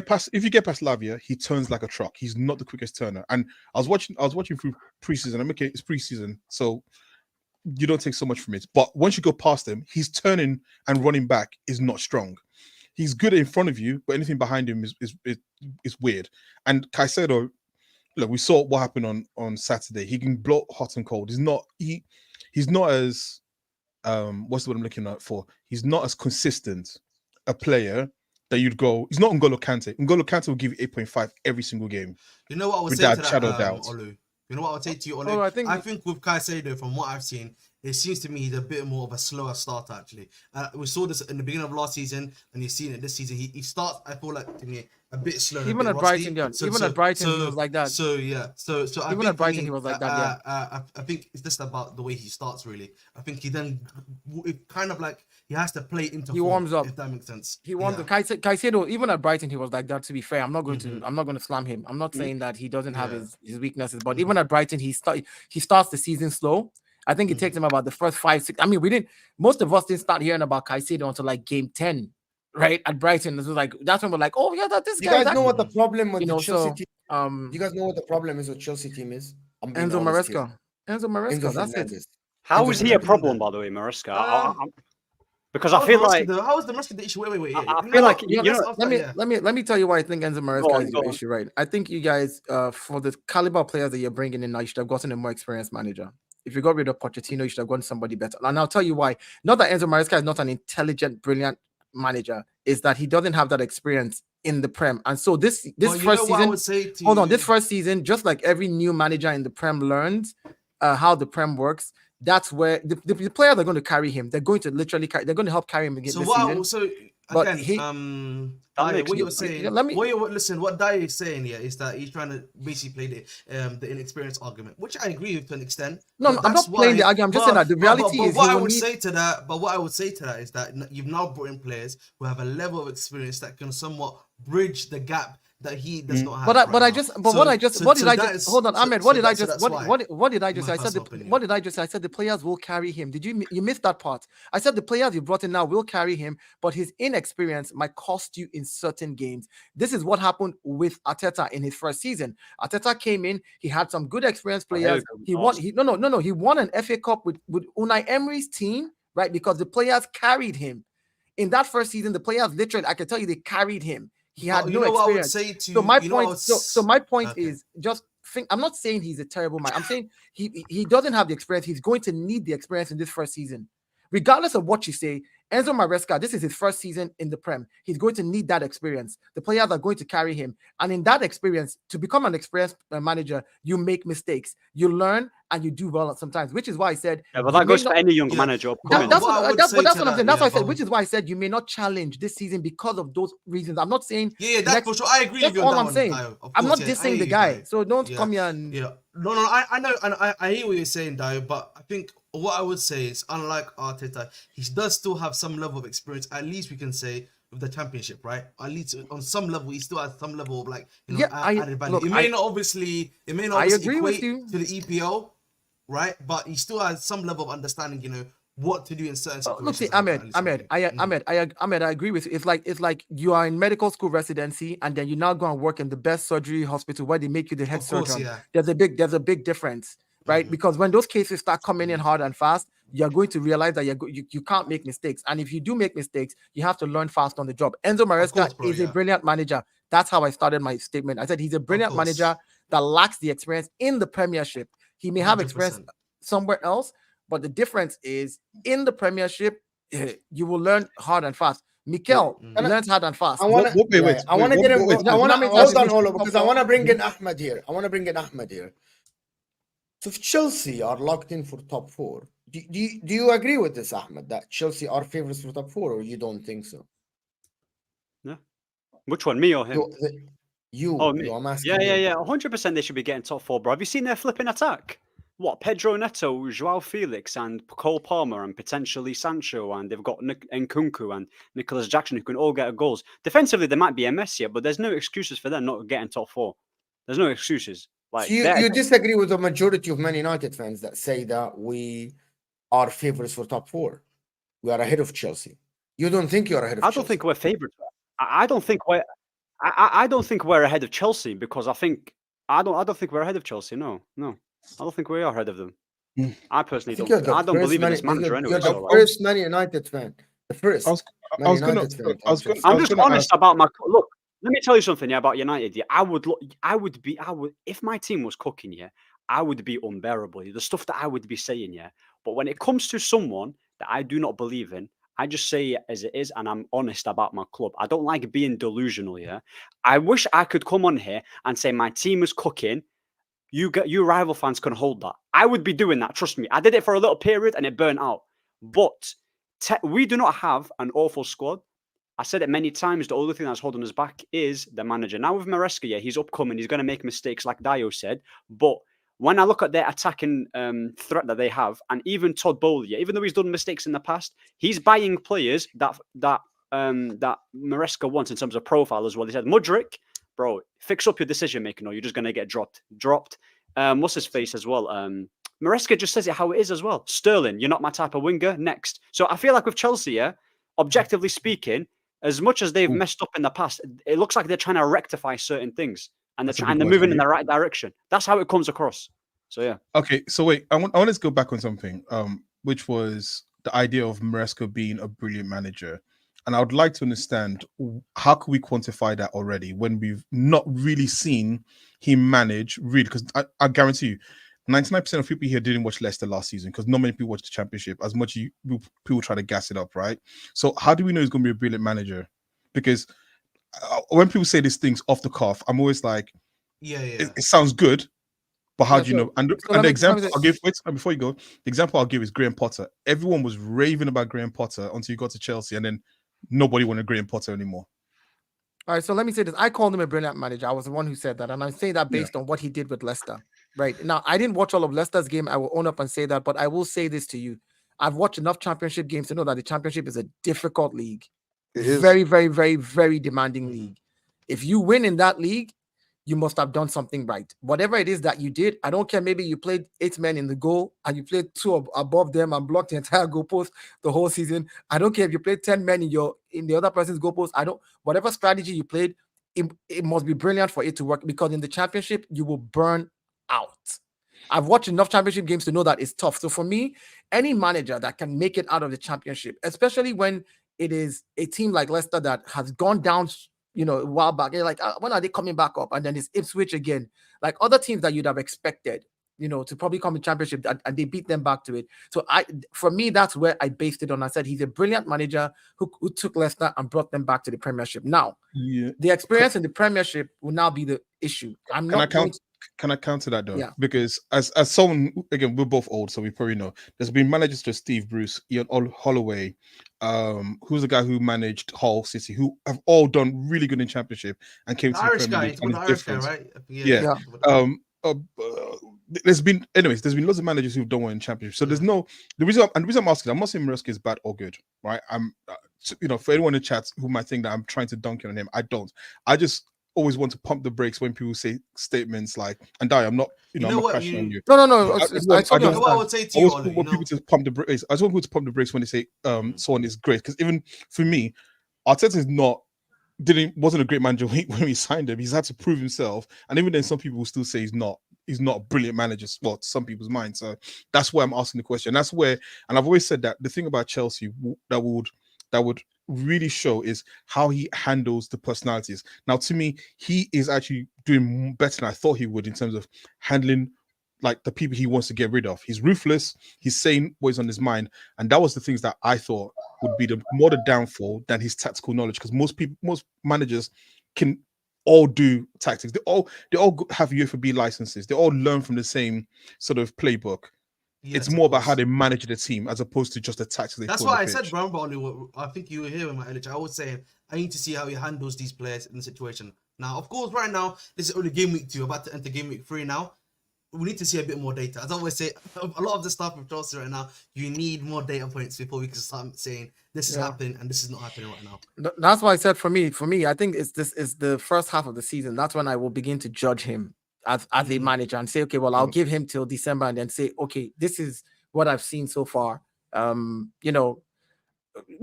past Lavia, he turns like a truck. He's not the quickest turner. And I was watching through preseason. I'm okay, it's preseason, so you don't take so much from it. But once you go past him, his turning and running back is not strong. He's good in front of you, but anything behind him is weird. And Caicedo, look, we saw what happened on Saturday. He can blow hot and cold. He's not as what's the word I'm looking at for? He's not as consistent a player that you'd go. He's not N'Golo Kante. N'Golo Kante will give you 8.5 every single game. You know what I would say to that, Olu? You know what I would say to you, Olu? Oh, I think with Caicedo, from what I've seen, it seems to me he's a bit more of a slower starter, actually. We saw this in the beginning of last season, and you've seen it this season. He starts, I feel like, to me, a bit slow. and a Even bit at rusty. Brighton, yeah. Even at Brighton, he was like that. So yeah. So I Even think at Brighton, for me, he was like that, yeah. I think it's just about the way he starts. Really, I think he then it kind of like he has to play into. He form, warms up. if that makes sense. He won the Yeah. Caicedo. Even at Brighton, he was like that. To be fair, I'm not going Mhm. to. I'm not going to slam him. I'm not saying that he doesn't have Yeah. his weaknesses, but even at Brighton, he starts the season slow. I think it takes him about the first 5-6. I mean, most of us didn't start hearing about Caicedo until like game 10, right? At Brighton, this was like that's when we're like, oh yeah, this You guy. guys know what the problem with you the know, Chelsea so team? You guys know what the problem is with Chelsea team is? I'm being Enzo honest here. Maresca, that's it. Fernandez. How Enzo is he a Fernandez. problem, by the way, Mariska? Um, Because I feel like how was the rest of the issue? Wait. I feel like you know. Let me tell you why I think Enzo Go Maresca on, is go your on. issue, right? I think you guys, for the caliber of players that you're bringing in now, you should have gotten a more experienced manager. If you got rid of Pochettino, you should have gotten somebody better. And I'll tell you why. Not that Enzo Maresca is not an intelligent, brilliant manager, is that he doesn't have that experience in the Prem. And so this first season, hold on, this first season, just like every new manager in the Prem learns how the Prem works. That's where the players are going to carry him. They're going to literally they're going to help carry him again this season. But Dai, what you were saying. Listen, what Dai is saying here is that he's trying to basically play the inexperienced argument, which I agree with to an extent. No, I'm not playing the argument. I'm just saying that the reality is. What I would say to that is that you've now brought in players who have a level of experience that can somewhat bridge the gap that he does not have. Hold on, Ahmed. What did I just say? I said the players will carry him. You missed that part? I said the players you brought in now will carry him, but his inexperience might cost you in certain games. This is what happened with Arteta in his first season. Arteta came in, he had some good experienced players. He won an FA Cup with Unai Emery's team, right? Because the players carried him. In that first season, the players literally, I can tell you, they carried him. He had no experience. So my point is just think. I'm not saying he's a terrible man. I'm saying he doesn't have the experience. He's going to need the experience in this first season. Regardless of what you say, Enzo Maresca, this is his first season in the Prem. He's going to need that experience. The players are going to carry him. And in that experience, to become an experienced manager, you make mistakes. You learn and you do well sometimes, which is why I said... Yeah, but that goes for any young manager. That's what I'm saying. That's why I said, which is why I said you may not challenge this season because of those reasons. I'm not saying... Yeah, that's for sure. I agree with you on that I'm one, saying. I'm not dissing the guy. So don't come here and... Yeah. No, I know, and I hear what you're saying, Dio, but I think what I would say is, unlike Arteta, he does still have some level of experience, at least we can say, with the championship, right? At least on some level, he still has some level of added value. It may not obviously equate to the EPL, right? But he still has some level of understanding, what to do in certain situations. Look, see, Ahmed, I agree with you. It's like you are in medical school residency, and then you now go and work in the best surgery hospital where they make you the head surgeon. Yeah. There's a big difference, right? Mm-hmm. Because when those cases start coming in hard and fast, you're going to realize that you can't make mistakes, and if you do make mistakes, you have to learn fast on the job. Enzo Maresca is a brilliant manager. That's how I started my statement. I said he's a brilliant manager that lacks the experience in the Premiership. He may have 100%. Experience somewhere else. But the difference is in the Premiership, you will learn hard and fast. Mikel learns hard and fast. I want to get him. Hold on, because I want to bring in Ahmed here. So if Chelsea are locked in for top 4, do you agree with this, Ahmed, that Chelsea are favorites for top 4, or you don't think so? Yeah. Which one, me or him? Me. I'm asking. Yeah. 100% they should be getting top 4, bro. Have you seen their flipping attack? What, Pedro Neto, Joao Felix, and Cole Palmer, and potentially Sancho, and they've got Nkunku and Nicholas Jackson who can all get goals. Defensively, there might be a mess here, but there's no excuses for them not getting top 4. There's no excuses. So you disagree with the majority of Man United fans that say that we are favorites for top 4? We are ahead of Chelsea. You don't think you're ahead of Chelsea? I don't think we're favorites. I don't think we're ahead of Chelsea because I don't think we're ahead of Chelsea. No. I don't think we are ahead of them. I personally don't. I don't believe in this manager anyway. You're the first Man United fan. The first. I'm just honest about my look. Let me tell you something about United. Yeah, I would if my team was cooking. Yeah, I would be unbearable. The stuff that I would be saying. Yeah, but when it comes to someone that I do not believe in, I just say it as it is, and I'm honest about my club. I don't like being delusional. Yeah, I wish I could come on here and say my team is cooking. You rival fans can hold that. I would be doing that. Trust me. I did it for a little period and it burnt out. But we do not have an awful squad. I said it many times. The only thing that's holding us back is the manager. Now with Maresca, yeah, he's upcoming. He's going to make mistakes, like Dio said. But when I look at their attacking threat that they have, and even Todd Bowley, even though he's done mistakes in the past, he's buying players that Maresca wants in terms of profile as well. He said, Mudryk, bro, fix up your decision making, or you're just going to get dropped. What's his face as well? Maresca just says it how it is as well. Sterling, you're not my type of winger. Next. So I feel like with Chelsea, yeah, objectively speaking, as much as they've messed up in the past, it looks like they're trying to rectify certain things, and they're moving in the right direction. That's how it comes across. So yeah. Okay, so wait, I want to go back on something, which was the idea of Maresca being a brilliant manager, and I would like to understand how can we quantify that already when we've not really seen him manage really, because I guarantee you, 99% of people here didn't watch Leicester last season because not many people watched the Championship as much as people try to gas it up, right? So how do we know he's going to be a brilliant manager? Because when people say these things off the cuff, I'm always like, it sounds good, but how do you know? And the example I'll give, before you go, the example I'll give is Graham Potter. Everyone was raving about Graham Potter until you got to Chelsea, and then nobody wanted Graham Potter anymore. All right, so let me say this. I called him a brilliant manager. I was the one who said that, and I'm saying that based on what he did with Leicester. Right now, I didn't watch all of Leicester's game. I will own up and say that, but I will say this to you: I've watched enough Championship games to know that the Championship is a difficult league. It is very, very, very, very demanding league. If you win in that league, you must have done something right. Whatever it is that you did, I don't care. Maybe you played 8 men in the goal and you played 2 above them and blocked the entire goalpost the whole season. I don't care if you played 10 men in the other person's goalpost. Whatever strategy you played, it must be brilliant for it to work, because in the Championship you will burn out. I've watched enough Championship games to know that it's tough. So for me, any manager that can make it out of the Championship, especially when it is a team like Leicester that has gone down, a while back, you're like, when are they coming back up? And then it's Ipswich again, like other teams that you'd have expected, to probably come in Championship, and they beat them back to it. So for me, that's where I based it on. I said he's a brilliant manager who took Leicester and brought them back to the Premiership. Now, the experience in the Premiership will now be the issue. Can I counter that though? Yeah. Because as someone, again, we're both old, so we probably know. There's been managers to Steve Bruce, Ian Holloway, who's the guy who managed Hull City, who have all done really good in Championship and came to the Premier League. And the Irish guy, right? Yeah. There's been lots of managers who've done well in Championship. So there's the reason I'm asking, I'm not saying Maresca is bad or good, right? I'm, for anyone in the chat who might think that I'm trying to dunk on him, I don't. I just always want to pump the brakes when people say statements like, and I'm not, I'm not crashing on you. No. I would say to you, I want people to pump the brakes. I just want people to pump the brakes when they say someone is great. Because even for me, Arteta wasn't a great manager when we signed him. He's had to prove himself. And even then, some people will still say he's not a brilliant manager, well, to some people's minds. So that's why I'm asking the question. That's where, and I've always said that the thing about Chelsea that would really show is how he handles the personalities. Now, to me, he is actually doing better than I thought he would in terms of handling like the people he wants to get rid of. He's ruthless. He's saying what is on his mind, and that was the things that I thought would be the downfall than his tactical knowledge. Because most managers can all do tactics. They all have UEFA B licenses. They all learn from the same sort of playbook. Yes, it's more about how they manage the team as opposed to just the tactics. That's why I said, Brown Barley. I think you were here in my earlier. I was saying I need to see how he handles these players in the situation. Now, of course, right now this is only game week 2. About to enter game week 3 now. We need to see a bit more data. As I always say, a lot of the stuff with Chelsea right now, you need more data points before we can start saying this is happening and this is not happening right now. That's why I said for me, I think it's the first half of the season. That's when I will begin to judge him as a manager and say, okay, well, I'll give him till December and then say, okay, this is what I've seen so far.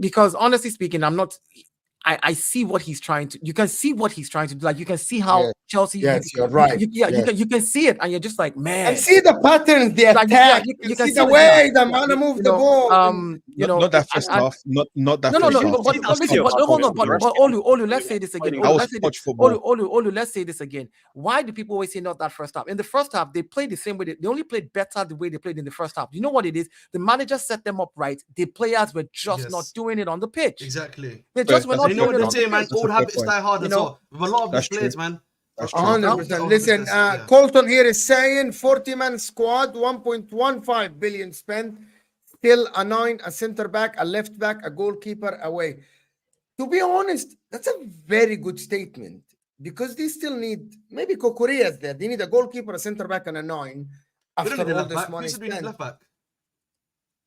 Because honestly speaking, I see what he's trying to. You can see what he's trying to do. Like you can see how Chelsea. Yes, you're right. You can see it, and you're just like, man. And see the patterns, the attack. You can see the way the man moves the ball. Not that first half. Not that. But Olu, let's say this again. Olu, let's say this again. Why do people always say not that first half? In the first half, they played the same way. They only played better the way they played in the first half. You know what it is? The manager set them up right. The players were just not doing it on the pitch. Exactly. They just were not. You know what they say, man? Old habits die hard as well. With a lot of these players, man. 100%. Listen, Colton here is saying 40-man squad, 1.15 billion spent, still a 9, a center back, a left back, a goalkeeper away. to be honest, that's a very good statement because they still need maybe Kokorea's there. They need a goalkeeper, a centre back, and a 9 We after don't need a all left this back. money Who should be the spent. left back?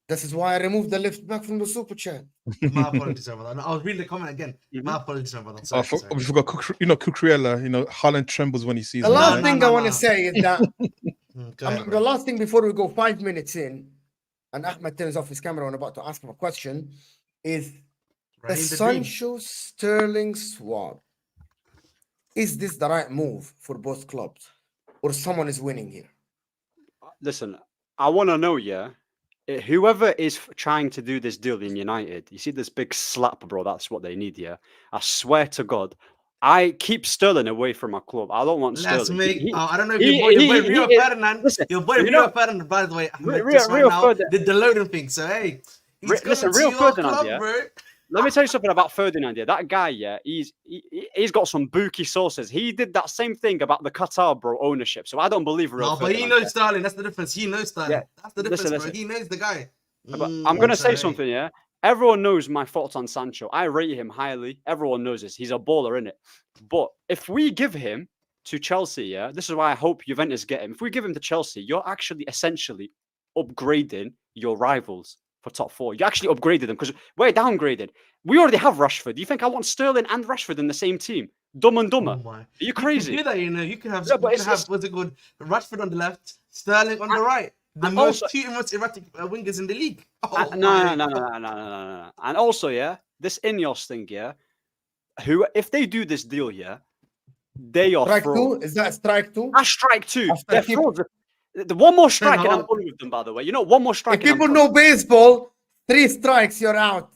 This is why I removed the left back from the super chat. My apologies, brother. No, I'll read the comment again. My apologies, brother. Sorry, sorry. We forgot, Cucurella. Haaland trembles when he sees The him. last right? thing I want to say is that Go ahead, the bro. last thing before we go 5 minutes in, and Ahmed turns off his camera and about to ask him a question, is the Raheem the Dream. Sancho Sterling swap. Is this the right move for both clubs, or someone is winning here? Listen, I want to know, yeah, whoever is trying to do this deal in United, you see this big slap, bro, that's what they need, yeah? I swear to God, I keep Sterling away from my club. I don't want Let's Sterling. make. I don't know if he- your boy he- Rio he- Ferdinand. listen, Your boy you Rio know- Ferdinand, by the way, Ahmed, Rio- just right Rio now Ferdinand- did the loading thing. So hey, he's Listen, coming to Rio your Ferdinand, club, yeah. bro. Let me tell you something about Ferdinand. Yeah, that guy. Yeah, he's got some bookie sources. He did that same thing about the Qatar bro ownership. So I don't believe Rio No, but he Ferdinand. knows Sterling. That's the difference. He knows Sterling. Yeah. That's the difference, Listen. bro. He knows the guy. But I'm gonna say sorry. something. Yeah, everyone knows my thoughts on Sancho. I rate him highly. Everyone knows this. He's a baller, innit? But if we give him to Chelsea, yeah, this is why I hope Juventus get him. If we give him to Chelsea, you're actually essentially upgrading your rivals for top 4. You actually upgraded them because we're downgraded. We already have Rashford. Do you think I want Sterling and Rashford in the same team? Dumb and dumber. Oh my. Are you crazy? You can do that, you can have, Yeah, but what's it called? Rashford on the left, Sterling on the right. The and most also- two most erratic wingers in the league. Oh, No. my. And also, yeah, this Ineos thing, yeah, if they do this deal, yeah, they are Strike fraud. 2? Is that strike 2? That's strike 2. After They're keep- frauds. The one more strike and I'm Hart. done with them, by the way. You know, one more strike If and I'm people done. know baseball, 3 strikes, you're out.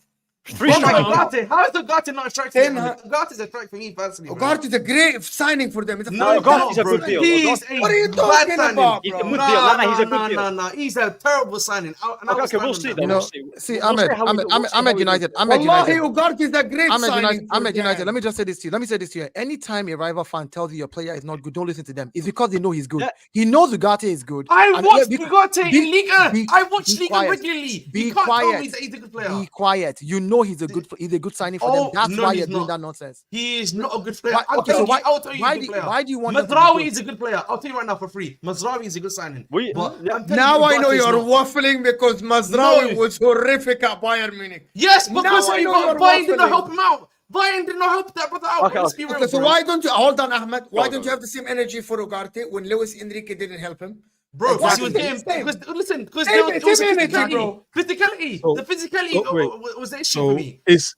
3 What strikes. about Ugarte? How is Ugarte not a strike for Ten you? Hart. Ugarte is a strike for me personally. bro. Ugarte is a great signing for them. It's a No, fantastic Ugarte's a good signing. deal. He's Ugarte- a What are you bad talking signing. about, He's a bro? good deal. No, he's a good deal. No. He's a terrible signing. Okay, we'll see then. You know, We'll see. see, We'll Ahmed, how we do- we'll see how Ahmed we do. United, Ahmed Wallahi, United. Ugarte is a great Ahmed signing United, for Ahmed United. them. Let me just say this to you. Let me say this to you. Anytime a rival fan tells you your player is not good, don't listen to them. It's because they know he's good. Yeah. He knows Ugarte is good. I And watched yeah, Ugarte be- in Liga. be- I watch be Liga quiet. regularly. Be You can't tell quiet. me that he's a good player. Be quiet. You know he's a good signing for them. Oh, That's no, why he's you're doing not. that nonsense. He is not a good player. Why- I'll okay, tell so you, why- I'll tell you why he's a do- good player. why do you want him to be Mazraoui good? is a good player. I'll tell you right now for free. Mazraoui is a good signing. We- But yeah. I'm telling Now you, I know Ugarte's you're not. waffling because Mazraoui No. was horrific at Bayern Munich. Yes, Now because I know you're Bayern did not waffling. help him out. Bayern did not help that brother out. Okay, Let's be real, Okay, so bro. why don't you hold on, Ahmed? Why Go, don't go, you have the same energy for Ugarte when Luis Enrique didn't help him? Bro, because he was Exactly. getting. Because listen, because Same- it was same energy, physicality. bro. Physicality. So- The physicality wait. was the issue for So me. is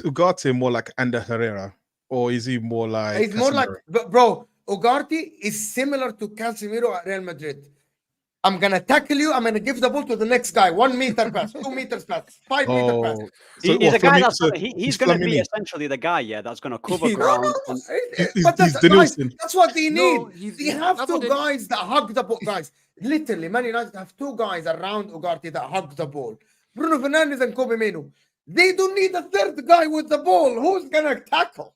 Ugarte more like Ander Herrera, or is he more like? He's more like, Casemiro? bro, Ugarte is similar to Casemiro at Real Madrid. I'm going to tackle you. I'm going to give the ball to the next guy. 1 meter pass, 2 meters pass, 5 meter pass. Oh, He's what, a guy Flamini- that's so he's going to be Flamini. essentially the guy, yeah, that's going to cover No, ground. no, and- He's but that's, guys, Danielson. that's what they need. No, he's- they have that's two what they- guys that hug the ball. Guys, literally, Man United have 2 guys around Ugarte that hug the ball. Bruno Fernandes and Kobe Mino. They don't need a third guy with the ball. Who's going to tackle?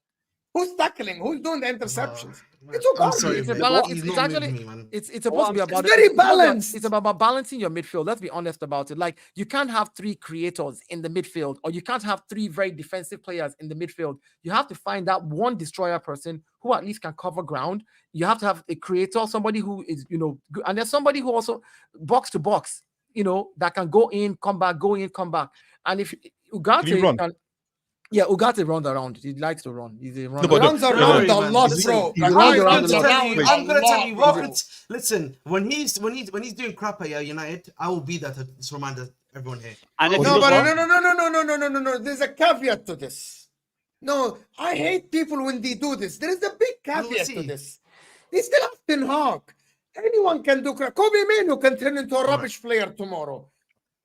Who's tackling? Who's doing the interceptions? It's I'm Ugarte. sorry, It's a man. balance- He's it's not actually- moving me, man. It's supposed to be about it's very about- balanced. It's about balancing your midfield. Let's be honest about it. Like you can't have 3 creators in the midfield, or you can't have 3 very defensive players in the midfield. You have to find that one destroyer person who at least can cover ground. You have to have a creator, somebody who is good, and there's somebody who also box to box, that can go in, come back, go in, come back. And if Ugarte run? Ugarte runs around. He likes to run. He's a runner. No, but Runs no, around no, a man. lot, Listen, bro. he Guys, runs I'm around going a to lot. tell you. Wait. I'm going to tell you. bro. Listen, when he's doing crap at United, I will be there to just remind everyone here. And if No, he but does no. There's a caveat to this. No, I hate people when they do this. There is a big caveat to see. this. They still have Ten Hag. Anyone can do crap. Kobe Mino can turn into a rubbish player tomorrow.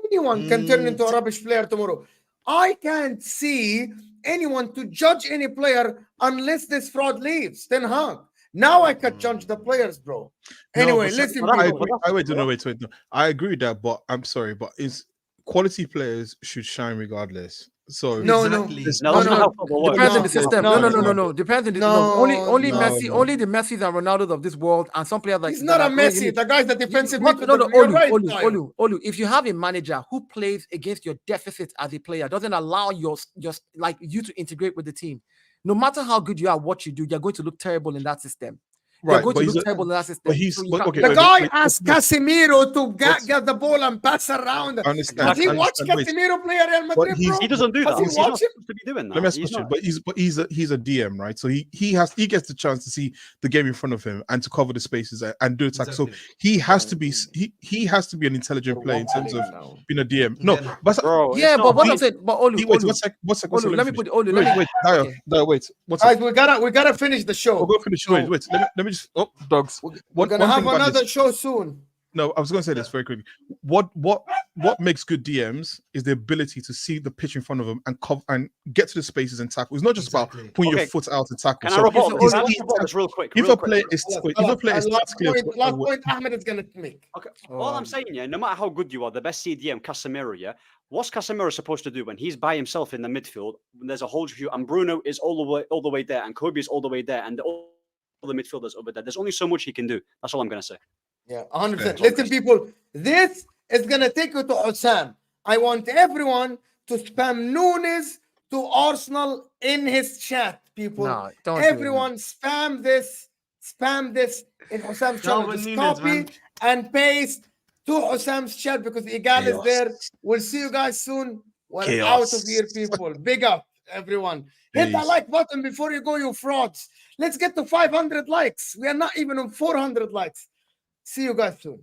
Anyone can turn into a rubbish player tomorrow. I can't see anyone to judge any player unless this fraud leaves. Ten Hag. Now I can judge the players, bro. No, Anyway, but listen. I I people. agree. Wait. No. I agree with that, but I'm sorry, but quality players should shine regardless. So No, Exactly. No, that's no, not how no. football works. Depends on No, the system. no, No. Depends on the only No, Messi, no. only the Messis and Ronaldos of this world, and some players like He's not a that are Messi. The guy's a defensive midfielder. No, You're right, Tayo. Olu. If you have a manager who plays against your deficit as a player, doesn't allow your like you to integrate with the team, no matter how good you are, what you do, you're going to look terrible in that system. You're right, going but to he's look a, terrible in that system. but he's So you but, can't- okay. The wait, guy wait, asked let's- Casemiro to let's- get the ball and pass around. I understand. Does he I watch understand, wait. Casemiro play at Real Madrid, he's- bro? He doesn't do Does that. he He's watch not him? supposed to be doing that. Let me ask a He's question. not. But he's a DM, right? So he gets the chance to see the game in front of him and to cover the spaces and do attack. Exactly. So he has to be he has to be an intelligent player in terms of being a DM. No, Yeah. but Bro, yeah, it's but not what me. I'm saying, but Olu, wait, Olu, one sec. Olu, let me put Olu. Wait, Let me, wait, Dio, okay. Dio, wait. One Guys, sec. we gotta finish the show. We'll go finish. So- Wait. Let me just. Oh, dogs. We're gonna have another show soon. No, I was going to say this very quickly. What makes good DMs is the ability to see the pitch in front of them and cover and get to the spaces and tackle. It's not just Exactly. about putting your Okay. foot out and tackle. Can I report he's- this real quick? if real a quick. player is Last clear, point Ahmed is gonna make. Okay. All I'm saying, yeah, no matter how good you are, the best CDM, Casemiro, yeah, what's Casemiro supposed to do when he's by himself in the midfield? When there's a whole queue, and Bruno is all the way there, and Kobe is all the way there, and all the midfielders over there. There's only so much he can do. That's all I'm gonna say. Yeah, 100%. Fair. Listen, people, this is gonna take you to HUSAM. I want everyone to spam Nunez to Arsenal in his chat, people. No, don't do it, man. Everyone spam this in Husam's channel. Darwin Just Nunez, copy man. and paste to Husam's chat because Igal is Chaos. there. We'll see you guys soon. We're Chaos. out of here, people. Big up, everyone. Hit that Peace. like button before you go, you frauds. Let's get to 500 likes. We are not even on 400 likes. See you guys soon.